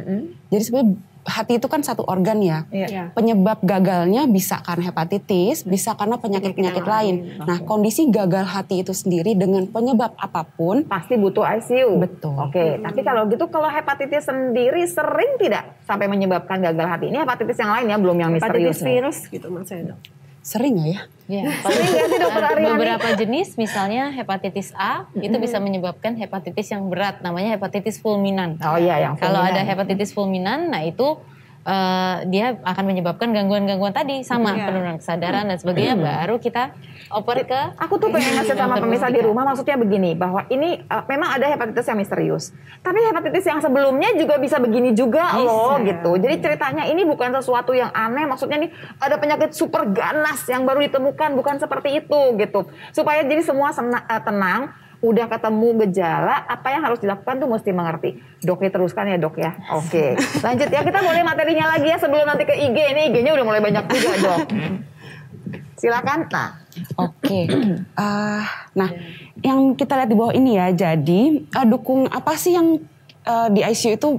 Jadi sebenarnya hati itu kan satu organ ya. Penyebab gagalnya bisa karena hepatitis, bisa karena penyakit-penyakit lain. Nah, kondisi gagal hati itu sendiri dengan penyebab apapun pasti butuh ICU. Betul. Oke, tapi kalau gitu kalau hepatitis sendiri sering tidak sampai menyebabkan gagal hati. Ini hepatitis yang lain ya, belum yang misterius. Hepatitis virus gitu maksudnya. Sering nggak ya? Beberapa jenis misalnya hepatitis A itu bisa menyebabkan hepatitis yang berat, namanya hepatitis fulminan. Oh iya, yang kalau ada hepatitis fulminan, nah itu dia akan menyebabkan gangguan-gangguan tadi sama penurunan kesadaran dan sebagainya. Baru kita oper ke. Aku tuh pengen ngasih sama pemirsa di rumah, maksudnya begini, bahwa ini memang ada hepatitis yang misterius, tapi hepatitis yang sebelumnya juga bisa begini juga loh gitu. Jadi ceritanya ini bukan sesuatu yang aneh, maksudnya nih ada penyakit super ganas yang baru ditemukan, bukan seperti itu gitu. Supaya jadi semua tenang. Udah ketemu gejala, apa yang harus dilakukan tuh mesti mengerti. Dok, diteruskan ya Dok ya. Oke. Lanjut ya, kita boleh materinya lagi ya sebelum nanti ke IG. Ini IG-nya udah mulai banyak juga Dok. Silakan. Nah. Oke. Nah, yang kita lihat di bawah ini ya, jadi dukung apa sih yang di ICU itu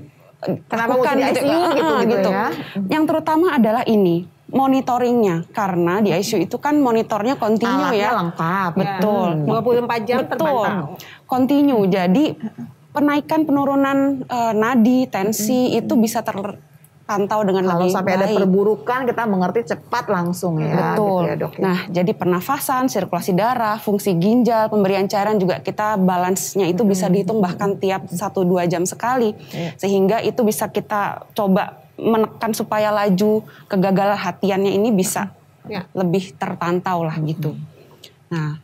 kenapa bukan di ICU gitu ya? Yang terutama adalah ini, monitoringnya, karena di ICU itu kan monitornya kontinu ya. Lengkap. Betul. 24 jam terpantau. Kontinu. Jadi penaikan penurunan nadi, tensi itu bisa terpantau dengan kalau lebih sampai baik. Ada perburukan kita mengerti cepat langsung ya. Betul. Gitu ya, Dok, ya. Nah, jadi pernafasan, sirkulasi darah, fungsi ginjal, pemberian cairan juga kita balance-nya itu bisa dihitung bahkan tiap 1-2 jam sekali. Sehingga itu bisa kita coba menekan supaya laju kegagalan hatiannya ini bisa lebih terpantau lah gitu. Nah,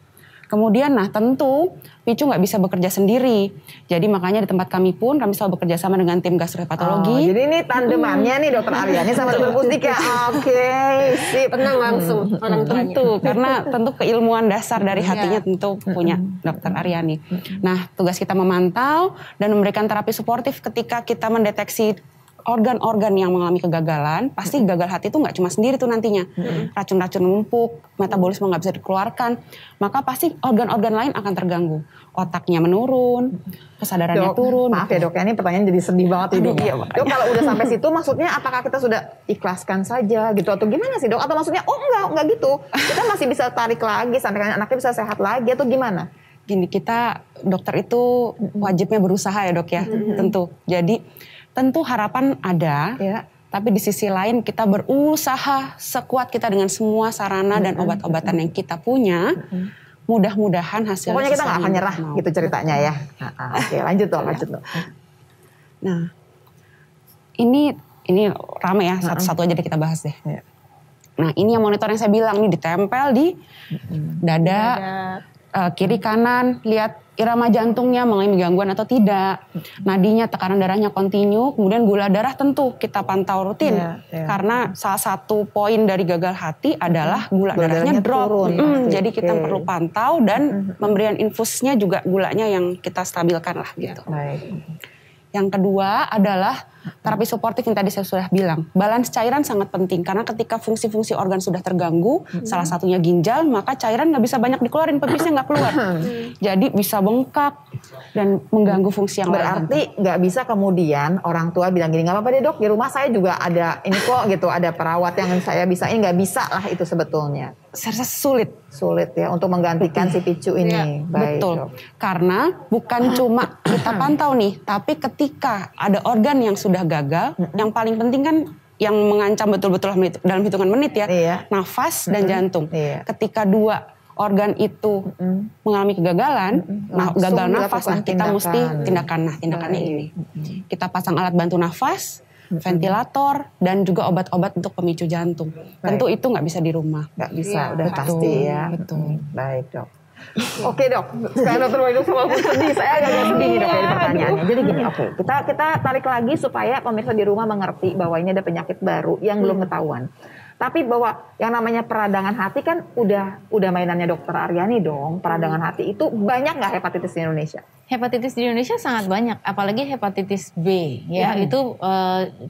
Kemudian tentu picu nggak bisa bekerja sendiri. Jadi makanya di tempat kami pun kami selalu bekerja sama dengan tim gastrohepatologi. Jadi ini tandemannya nih Dokter Aryani sama Dokter Pustika. Oke, sip. Tenang langsung orang tuanya. Tentu, karena tentu keilmuan dasar dari hatinya tentu punya Dokter Aryani. Nah, tugas kita memantau dan memberikan terapi suportif ketika kita mendeteksi organ-organ yang mengalami kegagalan. Pasti gagal hati itu nggak cuma sendiri tuh nantinya. Racun-racun numpuk, metabolisme nggak bisa dikeluarkan, maka pasti organ-organ lain akan terganggu. Otaknya menurun, kesadarannya turun. Maaf ya Dok, ya ini pertanyaan jadi sedih banget ini. Dok, kalau udah sampai situ maksudnya apakah kita sudah ikhlaskan saja gitu atau gimana sih Dok? Atau maksudnya enggak gitu. Kita masih bisa tarik lagi sampai anaknya bisa sehat lagi atau gimana? Gini, kita dokter itu wajibnya berusaha ya Dok ya, tentu. Jadi tentu harapan ada, tapi di sisi lain kita berusaha sekuat kita dengan semua sarana dan obat-obatan yang kita punya. Mudah-mudahan hasilnya. Pokoknya kita nggak akan nyerah gitu ceritanya ya. Oke, lanjut Dok. Nah, ini rame ya, satu-satu aja deh kita bahas deh. Nah, ini yang monitor yang saya bilang nih ditempel di dada. Kiri kanan, lihat irama jantungnya mengalami gangguan atau tidak, nadinya, tekanan darahnya kontinu, kemudian gula darah tentu kita pantau rutin, karena salah satu poin dari gagal hati adalah gula darahnya drop, jadi kita perlu pantau dan memberikan infusnya juga gulanya yang kita stabilkan lah gitu. Yang kedua adalah terapi suportif yang tadi saya sudah bilang. Balance cairan sangat penting karena ketika fungsi-fungsi organ sudah terganggu, salah satunya ginjal, maka cairan nggak bisa banyak dikeluarin, pepisnya nggak keluar. Jadi bisa bengkak dan mengganggu fungsi yang lain. Berarti nggak bisa kemudian orang tua bilang gini, nggak apa-apa deh Dok, di rumah saya juga ada ini kok gitu, ada perawat yang saya bisa, ini nggak bisa lah itu sebetulnya. Saya rasa sulit ya untuk menggantikan si picu ini. Baik, betul. Dok. Karena bukan cuma kita pantau nih, tapi ketika ada organ yang sudah gagal, yang paling penting kan yang mengancam betul-betul dalam hitungan menit ya, nafas dan jantung. Ketika dua organ itu mengalami kegagalan, gagal nafas, kita mesti tindakannya ini. Kita pasang alat bantu nafas, ventilator, dan juga obat-obat untuk pemicu jantung. Tentu itu nggak bisa di rumah. Nggak bisa, udah pasti ya. Betul. Baik Dok. Oke Dok, sekarang Dokter Waiduk sama sedih, saya agak sedih nih Dok dari pertanyaannya. Jadi gini, kita tarik lagi supaya pemirsa di rumah mengerti bahwa ini ada penyakit baru yang belum ketahuan. Tapi bahwa yang namanya peradangan hati kan udah mainannya Dokter Aryani dong. Peradangan hati itu banyak nggak hepatitis di Indonesia? Hepatitis di Indonesia sangat banyak, apalagi hepatitis B ya, itu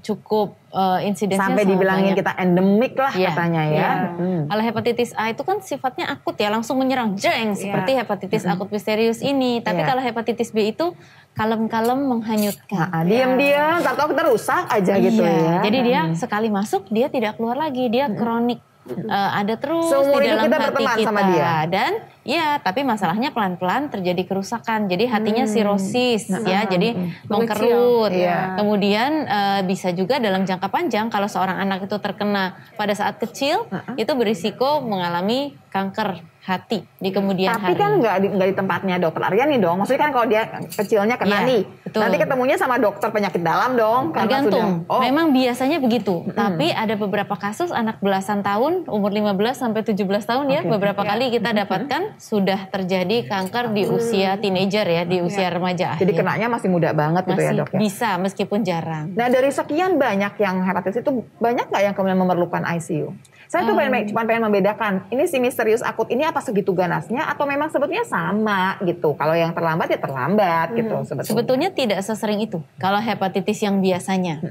cukup insidensnya sampai dibilangin banyak. Kita endemik lah katanya ya. Kalau hepatitis A itu kan sifatnya akut ya, langsung menyerang seperti hepatitis akut misterius ini. Tapi kalau hepatitis B itu kalem-kalem menghanyutkan. Diam-diam, tahu kita rusak aja gitu ya. Jadi dia sekali masuk dia tidak keluar lagi, dia kronik. Ada terus seumur di dalam kita hati berteman kita sama dia. Dan tapi masalahnya pelan-pelan terjadi kerusakan, jadi hatinya sirosis ya, jadi mengkerut. Kemudian bisa juga dalam jangka panjang kalau seorang anak itu terkena pada saat kecil itu berisiko mengalami kanker hati di kemudian Tapi hari. kan nggak di tempatnya Dokter Aryani dong. Maksudnya kan kalau dia kecilnya kena nih, betul. Nanti ketemunya sama dokter penyakit dalam dong. Tergantung. Memang biasanya begitu. Tapi ada beberapa kasus anak belasan tahun, umur 15 sampai 17 tahun ya, beberapa kali kita dapatkan sudah terjadi kanker di usia teenager ya, di usia remaja. Jadi kenanya masih muda banget gitu ya Dok ya. Bisa meskipun jarang. Nah dari sekian banyak yang hepatitis itu, banyak nggak yang kemudian memerlukan ICU? Saya tuh cuma pengen membedakan, ini si misterius akut ini apa segitu ganasnya atau memang sebetulnya sama gitu. Kalau yang terlambat ya terlambat gitu sebetulnya. Sebetulnya tidak sesering itu. Kalau hepatitis yang biasanya.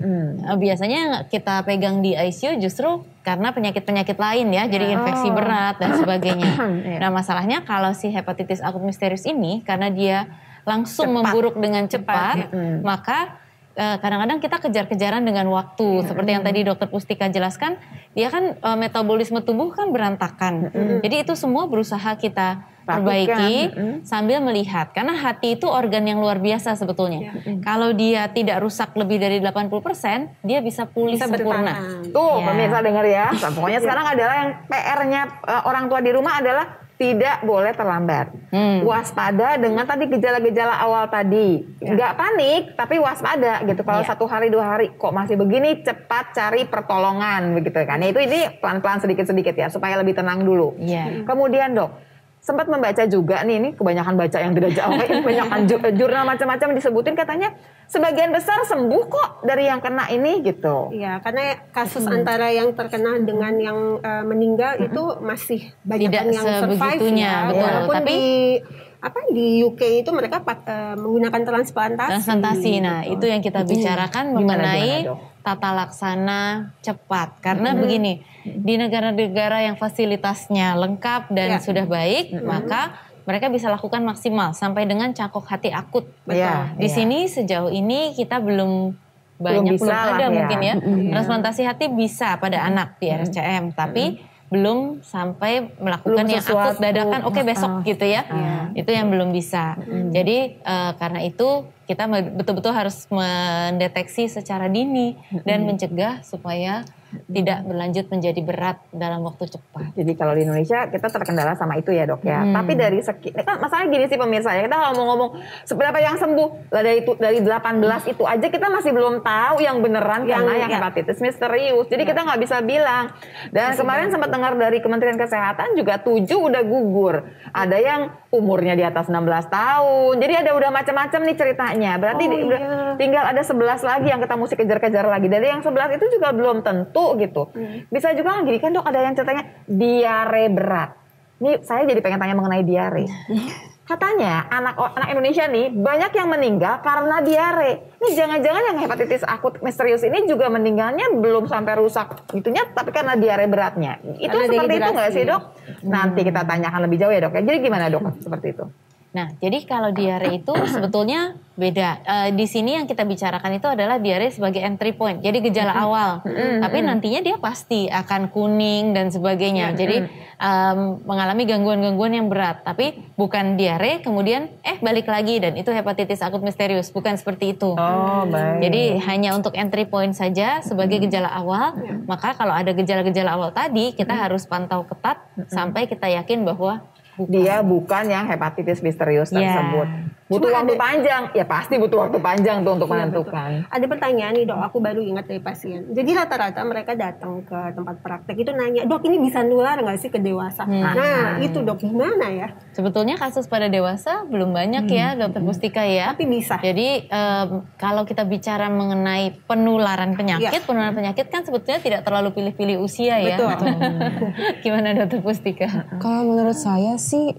Biasanya kita pegang di ICU justru karena penyakit-penyakit lain ya. Jadi infeksi berat dan sebagainya. Nah masalahnya kalau si hepatitis akut misterius ini karena dia langsung memburuk dengan cepat. Maka kadang-kadang kita kejar-kejaran dengan waktu. Seperti yang tadi Dokter Pustika jelaskan, dia kan metabolisme tubuh kan berantakan. Jadi itu semua berusaha kita perbaiki sambil melihat. Karena hati itu organ yang luar biasa sebetulnya. Kalau dia tidak rusak lebih dari 80%, dia bisa pulih sempurna. Tuh pemirsa dengar ya. Pokoknya sekarang adalah yang PR-nya orang tua di rumah adalah tidak boleh terlambat. Waspada dengan tadi gejala-gejala awal tadi. Nggak panik, tapi waspada gitu. Kalau 1 hari 2 hari kok masih begini, cepat cari pertolongan begitu kan. Itu ini pelan-pelan sedikit-sedikit ya supaya lebih tenang dulu. Kemudian Dok, sempat membaca juga nih, ini kebanyakan baca yang tidak jauh, kebanyakan jurnal macam-macam disebutin katanya sebagian besar sembuh kok dari yang kena ini gitu. Iya, karena kasus antara yang terkena dengan yang meninggal itu masih banyak yang survive ya. Betul. Walaupun Tapi di UK itu mereka menggunakan transplantasi. Nah, itu yang kita bicarakan mengenai tata laksana cepat. Karena begini, di negara-negara yang fasilitasnya lengkap dan sudah baik, maka mereka bisa lakukan maksimal sampai dengan cangkok hati akut. Di sini sejauh ini kita belum ada mungkin ya. Transplantasi hati bisa pada anak di RSCM, tapi belum sampai melakukan yang akut dadakan besok gitu ya. Itu yang belum bisa. Jadi karena itu kita betul-betul harus mendeteksi secara dini dan mencegah supaya tidak berlanjut menjadi berat dalam waktu cepat. Jadi kalau di Indonesia kita terkendala sama itu ya dok ya. Tapi dari kan masalahnya gini sih pemirsa ya, kita kalau mau ngomong seberapa yang sembuh lah dari 18 itu aja kita masih belum tahu yang beneran karena yang hepatitis misterius. Jadi kita nggak bisa bilang. Dan kemarin sempat dengar dari Kementerian Kesehatan juga 7 udah gugur. Ada yang umurnya di atas 16 tahun. Jadi ada udah macam-macam nih ceritanya. Berarti tinggal ada 11 lagi yang kita mesti kejar-kejar lagi. Dari yang 11 itu juga belum tentu gitu. Bisa juga gini kan dok, ada yang ceritanya diare berat. Nih saya jadi pengen tanya mengenai diare. Katanya anak Indonesia nih banyak yang meninggal karena diare. Ini jangan-jangan yang hepatitis akut misterius ini juga meninggalnya belum sampai rusak gitunya, tapi karena diare beratnya. Itu karena seperti itu nggak sih dok? Nanti kita tanyakan lebih jauh ya dok ya. Jadi gimana dok seperti itu? Nah, jadi kalau diare itu sebetulnya beda. Di sini yang kita bicarakan itu adalah diare sebagai entry point, jadi gejala awal. Tapi nantinya dia pasti akan kuning dan sebagainya. Jadi mengalami gangguan-gangguan yang berat. Tapi bukan diare, kemudian balik lagi dan itu hepatitis akut misterius. Bukan seperti itu. Baik. Jadi hanya untuk entry point saja sebagai gejala awal. Maka kalau ada gejala-gejala awal tadi, kita harus pantau ketat sampai kita yakin bahwa dia bukan yang hepatitis misterius tersebut. Butuh waktu panjang, ya pasti butuh waktu panjang tuh untuk menentukan. Ada pertanyaan nih dok, aku baru ingat dari pasien. Jadi rata-rata mereka datang ke tempat praktek itu nanya, dok ini bisa nular nggak sih ke dewasa? Nah itu dok gimana ya? Sebetulnya kasus pada dewasa belum banyak ya dokter Pustika ya. Tapi bisa. Jadi kalau kita bicara mengenai penularan penyakit kan sebetulnya tidak terlalu pilih-pilih usia ya. Betul. Gimana dokter Pustika? Kalau menurut saya sih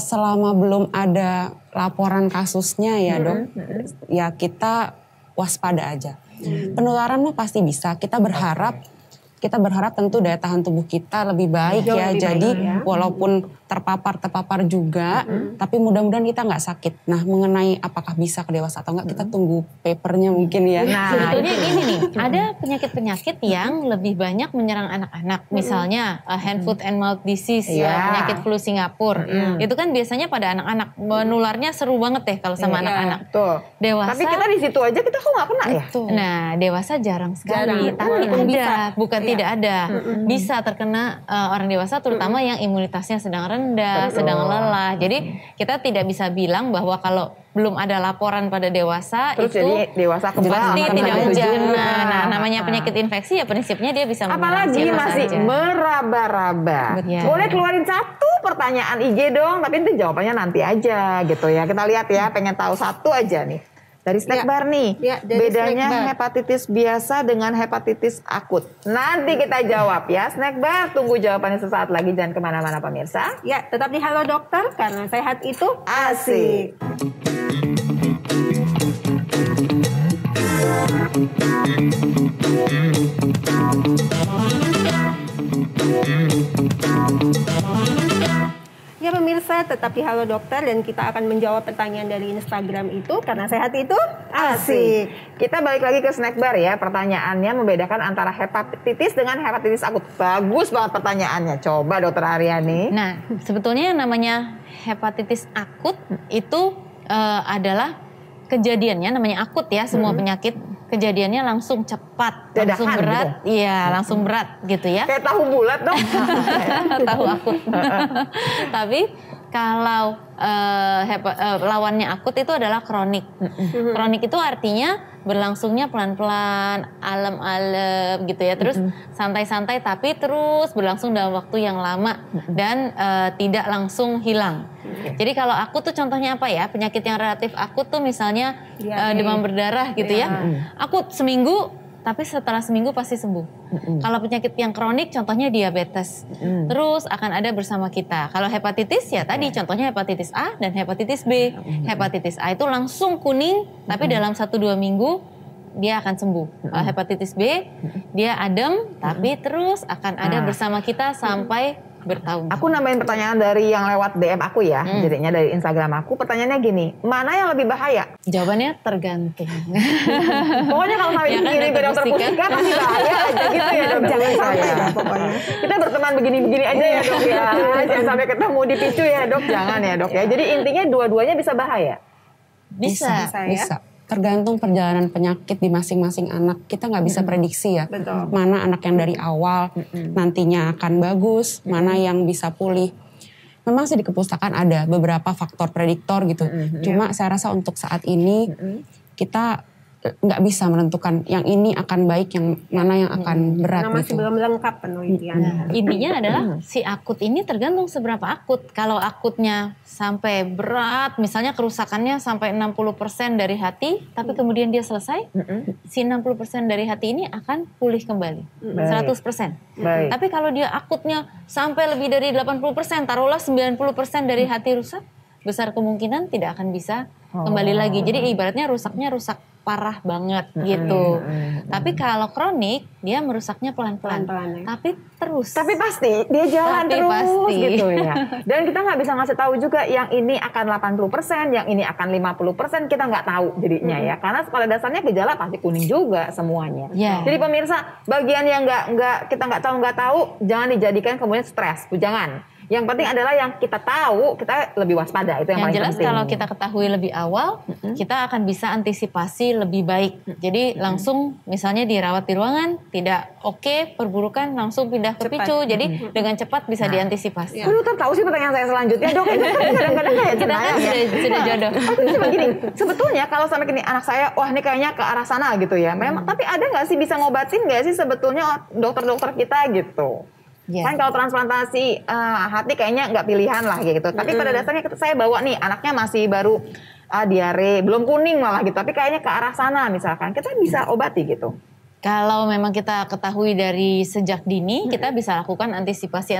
selama belum ada laporan kasusnya ya dok, ya kita waspada aja. Penularan mah pasti bisa. Kita berharap tentu daya tahan tubuh kita lebih baik ya. Jadi walaupun terpapar juga, tapi mudah-mudahan kita nggak sakit. Nah mengenai apakah bisa ke dewasa atau nggak, kita tunggu papernya mungkin ya. Nah sebetulnya ini nih, ada penyakit-penyakit yang lebih banyak menyerang anak-anak. Misalnya hand, foot, and mouth disease, penyakit flu Singapura. Itu kan biasanya pada anak-anak, menularnya seru banget deh kalau sama anak-anak. Dewasa. Tapi kita di situ aja kita kok nggak kena ya? Nah dewasa jarang sekali, tapi ada, bukan tidak ada. Bisa terkena orang dewasa, terutama yang imunitasnya sedang rendah, sedang lelah. Jadi kita tidak bisa bilang bahwa kalau belum ada laporan pada dewasa terus itu jadi dewasa pasti tidak hujan. Nah, namanya penyakit infeksi ya prinsipnya dia bisa apalagi masih meraba-raba. Boleh keluarin satu pertanyaan IG dong, tapi itu jawabannya nanti aja gitu ya. Kita lihat ya, pengen tahu satu aja nih. Dari snack bar nih, bedanya hepatitis biasa dengan hepatitis akut. Nanti kita jawab ya, snack bar. Tunggu jawabannya sesaat lagi, jangan kemana-mana pemirsa. Ya, tetap di Halo Dokter, karena sehat itu asik. Ya pemirsa, tetap di Halo Dokter dan kita akan menjawab pertanyaan dari Instagram itu karena sehat itu asik. Kita balik lagi ke snack bar ya. Pertanyaannya membedakan antara hepatitis dengan hepatitis akut. Bagus banget pertanyaannya. Coba Dokter Aryani. Nah, sebetulnya yang namanya hepatitis akut itu adalah kejadiannya, namanya akut ya, semua penyakit kejadiannya langsung cepat, langsung berat, iya gitu. Langsung berat gitu ya. Kayak tahu bulat dong. Tahu akut. Tapi Kalau lawannya akut itu adalah kronik. Kronik itu artinya berlangsungnya pelan-pelan, alem-alem gitu ya. Terus santai-santai tapi terus berlangsung dalam waktu yang lama dan tidak langsung hilang. Jadi kalau akut tuh contohnya apa ya? Penyakit yang relatif akut tuh misalnya demam berdarah gitu ya. Akut seminggu tapi setelah seminggu pasti sembuh. Kalau penyakit yang kronik contohnya diabetes. Terus akan ada bersama kita. Kalau hepatitis ya tadi contohnya hepatitis A dan hepatitis B. Hepatitis A itu langsung kuning tapi dalam 1-2 minggu dia akan sembuh. Hepatitis B dia adem tapi terus akan ada bersama kita sampai bertahun. Aku nambahin pertanyaan dari yang lewat DM aku ya, jadinya dari Instagram aku. Pertanyaannya gini, mana yang lebih bahaya? Jawabannya tergantung. Pokoknya kalau sampai begini ke dokter Pusika pasti bahaya aja gitu ya dok. Jangan sampai ya pokoknya. Kita berteman begini-begini aja ya dok ya. Jangan sampai ketemu dipicu ya dok. Jangan ya dok ya. Jadi intinya dua-duanya bisa bahaya. Bisa. Tergantung perjalanan penyakit di masing-masing anak. Kita nggak bisa prediksi ya. Betul. Mana anak yang dari awal nantinya akan bagus, mana yang bisa pulih. Memang sih di kepustakaan ada beberapa faktor prediktor gitu. Cuma saya rasa untuk saat ini kita nggak bisa menentukan yang ini akan baik, yang mana yang akan berat. Karena masih belum lengkap penelitiannya. Intinya adalah si akut ini tergantung seberapa akut. Kalau akutnya sampai berat, misalnya kerusakannya sampai 60% dari hati, tapi kemudian dia selesai, si 60% dari hati ini akan pulih kembali. 100%. Baik. Tapi kalau dia akutnya sampai lebih dari 80%, taruhlah 90% dari hati rusak, besar kemungkinan tidak akan bisa kembali lagi. Jadi ibaratnya rusaknya rusak parah banget gitu. Tapi kalau kronik dia merusaknya pelan-pelan. Tapi terus. Tapi pasti dia jalan Tapi terus pasti. gitu ya. Dan kita nggak bisa ngasih tahu juga yang ini akan 80%, yang ini akan 50%, kita nggak tahu jadinya ya. Karena pada dasarnya gejala pasti kuning juga semuanya. Jadi pemirsa, bagian yang kita nggak tahu jangan dijadikan kemudian stres. Jangan. Yang penting adalah yang kita tahu, kita lebih waspada. Itu yang paling jelas penting. kalau kita ketahui lebih awal, kita akan bisa antisipasi lebih baik. Jadi langsung misalnya dirawat di ruangan, tidak oke, perburukan langsung pindah ke picu. Jadi dengan cepat bisa diantisipasi. Lu tahu sih pertanyaan saya selanjutnya dok. Kadang-kadang kayak Kita kan sudah jodoh. Cuma gini, sebetulnya kalau sampai kini anak saya, wah ini kayaknya ke arah sana gitu ya. Memang, tapi ada nggak sih bisa ngobatin nggak sih sebetulnya dokter-dokter kita gitu? Kan kalau transplantasi hati kayaknya nggak pilihan lah gitu. Tapi pada dasarnya saya bawa nih anaknya masih baru diare, belum kuning malah gitu. Tapi kayaknya ke arah sana misalkan, kita bisa obati gitu. Kalau memang kita ketahui dari sejak dini, kita bisa lakukan antisipasi.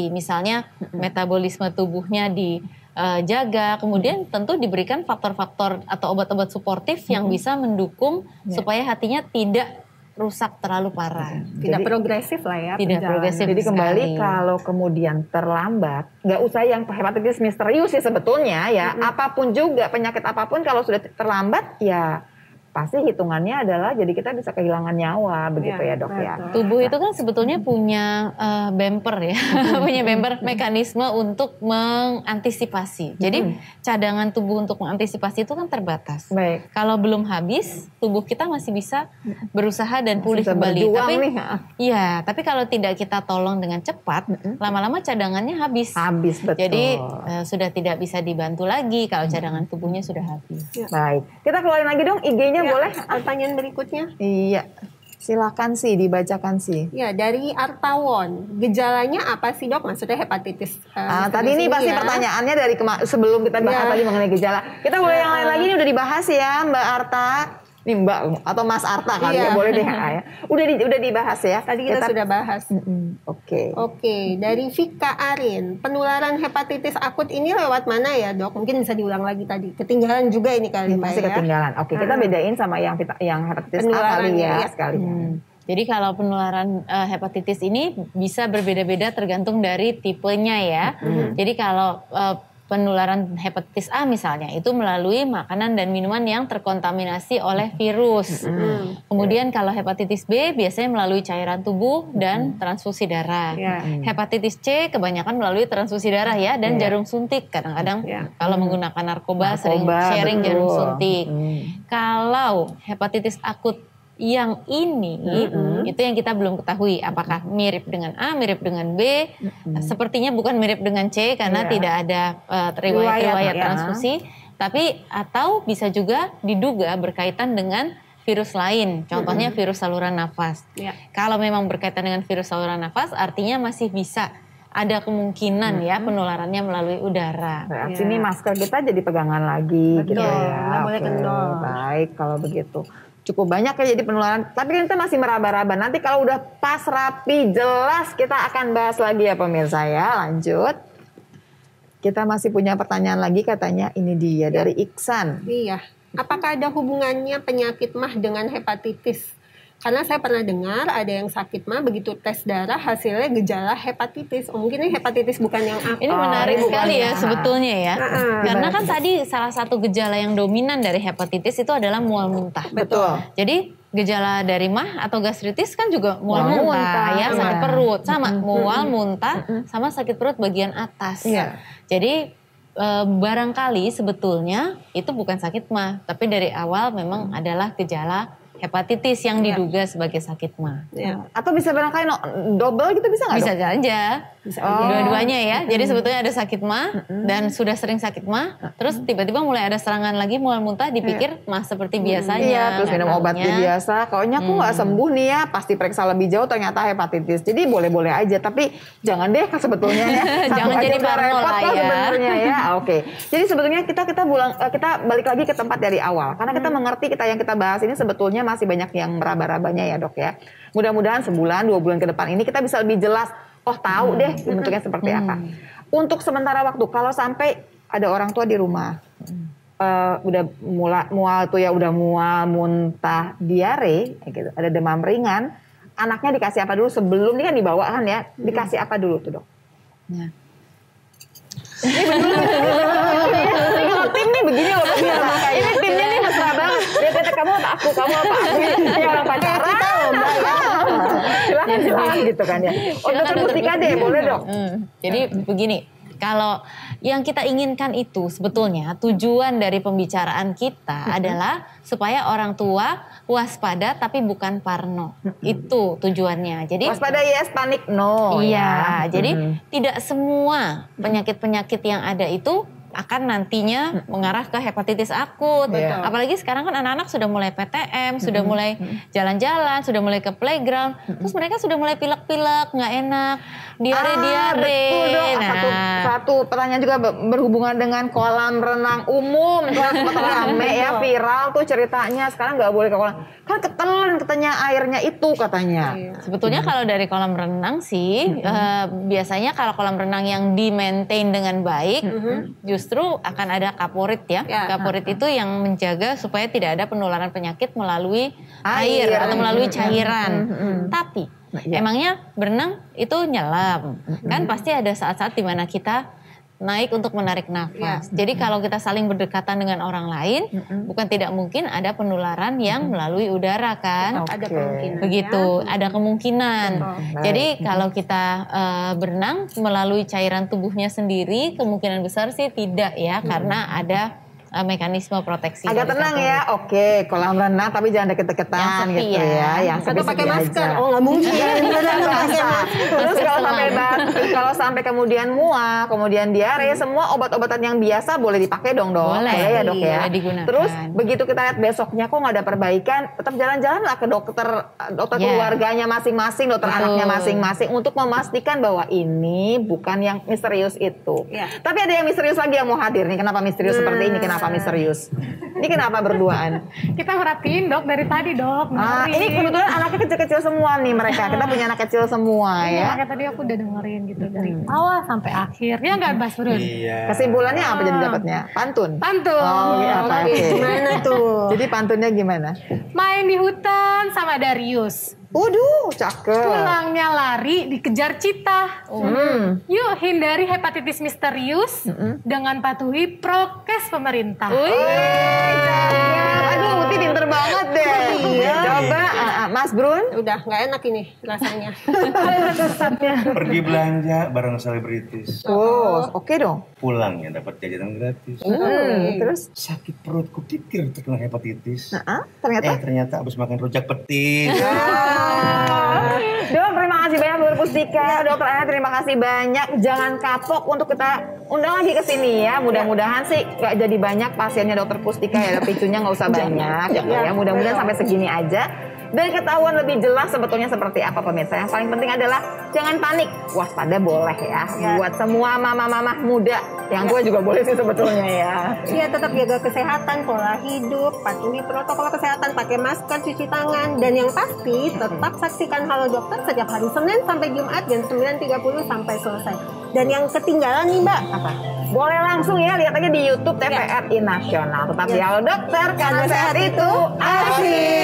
Misalnya metabolisme tubuhnya dijaga, kemudian tentu diberikan faktor-faktor atau obat-obat suportif yang bisa mendukung supaya hatinya tidak rusak terlalu parah. Tidak progresif lah ya. Tidak progresif. Jadi kembali sekali. kalau kemudian terlambat, nggak usah yang hepatitis misterius sih sebetulnya ya. Apapun juga, penyakit apapun kalau sudah terlambat ya pasti hitungannya adalah jadi kita bisa kehilangan nyawa begitu ya dok ya. Tubuh itu kan sebetulnya punya bumper ya, punya bumper mekanisme untuk mengantisipasi. Jadi cadangan tubuh untuk mengantisipasi itu kan terbatas. Baik. Kalau belum habis, tubuh kita masih bisa berusaha dan pulih kembali. Tapi kalau tidak kita tolong dengan cepat, lama-lama cadangannya habis. Habis betul. Jadi sudah tidak bisa dibantu lagi kalau cadangan tubuhnya sudah habis. Baik, kita keluarin lagi dong IG-nya. Boleh? Pertanyaan berikutnya? Iya, silakan sih dibacakan sih. Ya, dari Artawon, gejalanya apa sih dok? Maksudnya hepatitis. Tadi ini pasti pertanyaannya dari sebelum kita bahas tadi mengenai gejala. Kita boleh yang lain lagi, ini udah dibahas ya Mbak Arta. Nih Mbak atau Mas Arta kali ya, boleh deh ya. Udah dibahas ya. Tadi kita sudah bahas. Oke. Dari Vika Arin, penularan hepatitis akut ini lewat mana ya dok? Mungkin bisa diulang lagi tadi. Ketinggalan juga ini kali Pak masih ya. ketinggalan. Oke, kita bedain sama yang hepatitis A kali ya sekalian. Jadi kalau penularan hepatitis ini bisa berbeda-beda tergantung dari tipenya ya. Jadi kalau penularan hepatitis A misalnya itu melalui makanan dan minuman yang terkontaminasi oleh virus. Kemudian kalau hepatitis B biasanya melalui cairan tubuh dan transfusi darah. Hepatitis C kebanyakan melalui transfusi darah ya dan jarum suntik. Kadang-kadang kalau menggunakan narkoba sering sharing jarum suntik. Kalau hepatitis akut yang ini itu yang kita belum ketahui apakah mirip dengan A, mirip dengan B, sepertinya bukan mirip dengan C karena tidak ada riwayat transfusi, tapi atau bisa juga diduga berkaitan dengan virus lain, contohnya virus saluran nafas. Kalau memang berkaitan dengan virus saluran nafas, artinya masih bisa ada kemungkinan ya penularannya melalui udara. Berarti ini masker kita jadi pegangan lagi gitu ya. Nggak boleh kendor. Baik kalau begitu. Cukup banyak ya jadi penularan. Tapi kan kita masih meraba-raba. Nanti kalau udah pas rapi jelas kita akan bahas lagi ya pemirsa ya. Lanjut. Kita masih punya pertanyaan lagi katanya ini dia dari Iksan. Iya. Apakah ada hubungannya penyakit MAH dengan hepatitis? Karena saya pernah dengar ada yang sakit MAH begitu tes darah hasilnya gejala hepatitis. Oh, mungkin ini hepatitis bukan yang akut. Ini menarik sekali ya sebetulnya ya. Karena kan tadi salah satu gejala yang dominan dari hepatitis itu adalah mual muntah. Betul. Jadi gejala dari MAH atau gastritis kan juga mual muntah ya, sakit perut sama mual muntah sama sakit perut bagian atas. Jadi barangkali sebetulnya itu bukan sakit MAH, tapi dari awal memang adalah gejala hepatitis yang diduga sebagai sakit MAH. Atau bisa barangkali double gitu bisa nggak? Bisa aja. Dua-duanya ya. Jadi sebetulnya ada sakit MAH dan sudah sering sakit MAH, terus tiba-tiba mulai ada serangan lagi mual muntah, dipikir MAH seperti biasanya. Terus minum obatnya biasa. Kayaknya aku nggak sembuh nih ya, pasti periksa lebih jauh ternyata hepatitis. Jadi boleh-boleh aja, tapi jangan deh sebetulnya ya. Jangan jadi parno lah ya. Sebenarnya ya. Oke. Jadi sebetulnya kita balik lagi ke tempat dari awal. Karena kita mengerti yang kita bahas ini sebetulnya masih banyak yang meraba-rabanya ya dok ya. Mudah-mudahan sebulan 2 bulan ke depan ini kita bisa lebih jelas. Oh tahu deh bentuknya seperti apa. Untuk sementara waktu kalau sampai ada orang tua di rumah udah mual tuh ya, udah mual, muntah, diare, gitu, ada demam ringan, anaknya dikasih apa dulu sebelum ini kan dibawa kan ya, dikasih apa dulu tuh dok? Ini kalau tim nih begini loh pemirsa. Ini timnya nih mesra banget. Dia kata kamu apa aku ini orang pacaran. Silakan gitu kan ya. Oh dokter Mustika deh boleh dok. Jadi begini. Kalau yang kita inginkan itu sebetulnya tujuan dari pembicaraan kita adalah supaya orang tua waspada tapi bukan parno. Itu tujuannya. Jadi waspada yes, panik no. Iya, jadi tidak semua penyakit-penyakit yang ada itu akan nantinya mengarah ke hepatitis akut. Apalagi sekarang kan anak-anak sudah mulai PTM, sudah mulai jalan-jalan, sudah mulai ke playground, terus mereka sudah mulai pilek-pilek, nggak enak, diare-diare. Betul dong. Satu pertanyaan juga berhubungan dengan kolam renang umum. Sempat rame ya, viral tuh ceritanya. Sekarang nggak boleh ke kolam. Kan ketelan katanya airnya itu katanya. Sebetulnya kalau dari kolam renang sih, biasanya kalau kolam renang yang di-maintain dengan baik, justru akan ada kaporit ya. Kaporit itu yang menjaga supaya tidak ada penularan penyakit melalui air atau melalui cairan. Tapi emangnya berenang itu nyelam. Kan pasti ada saat-saat di mana kita naik untuk menarik nafas. Jadi kalau kita saling berdekatan dengan orang lain, bukan tidak mungkin ada penularan yang melalui udara kan? Ada kemungkinan. Begitu, ada kemungkinan. Jadi kalau kita berenang melalui cairan tubuhnya sendiri, kemungkinan besar sih tidak ya, karena ada mekanisme proteksi. Agak tenang ya, oke, kolam renang tapi jangan deket-deketan gitu ya. Yang atau pakai masker, oh nggak mungkin. Terus kalau sampai kemudian mual, kemudian diare, semua obat-obatan yang biasa boleh dipakai dong dok. Boleh ya dok ya. Digunakan. Terus begitu kita lihat besoknya kok nggak ada perbaikan, tetap jalan-jalan lah ke dokter keluarganya masing-masing, dokter anaknya masing-masing untuk memastikan bahwa ini bukan yang misterius itu. Tapi ada yang misterius lagi yang mau hadir nih. Kenapa misterius seperti ini? Kenapa misterius? Ini kenapa berduaan? Kita merhatiin dok dari tadi dok. Ini kebetulan anaknya kecil-kecil semua nih mereka. Kita punya anak kecil semua ya. Kayak tadi aku udah dengerin gitu dari awal sampai akhir. Ya nggak Mas Brun? Kesimpulannya apa jadi dapatnya? Pantun? Pantun. Oh iya. Gimana tuh? Jadi pantunnya gimana? Main di hutan sama Darius. Waduh, cakep. Pulangnya lari dikejar cita. Yuk hindari hepatitis misterius dengan patuhi prokes pemerintah. Aduh, Uti pinter banget. banget deh. Coba Mas Brun. Udah nggak enak ini rasanya. Pergi belanja bareng selebritis. Oke dong. Pulang ya dapat jajanan gratis. Terus Sakit perut kupikir terkena hepatitis. ternyata Ternyata habis makan rujak petis. Dok, terima kasih banyak Dokter Pustika. Dokter Ana, terima kasih banyak. Jangan kapok untuk kita undang lagi ke sini ya. Mudah-mudahan sih gak jadi banyak pasiennya Dokter Pustika ya. Picunya gak usah banyak. Ya, mudah-mudahan sampai segini aja. Dan ketahuan lebih jelas sebetulnya seperti apa pemirsa. Yang paling penting adalah jangan panik. Waspada boleh ya. Buat semua mama-mama muda. Yang tua juga boleh sih sebetulnya ya. Iya, tetap jaga kesehatan, pola hidup, patuhi protokol kesehatan, pakai masker, cuci tangan. Dan yang pasti tetap saksikan Halo Dokter setiap hari Senin sampai Jumat jam 9.30 sampai selesai. Dan yang ketinggalan nih Mbak, apa? Boleh langsung ya, lihat aja di YouTube TVRI Nasional. Tetap di Halo Dokter, karena sehat itu asik.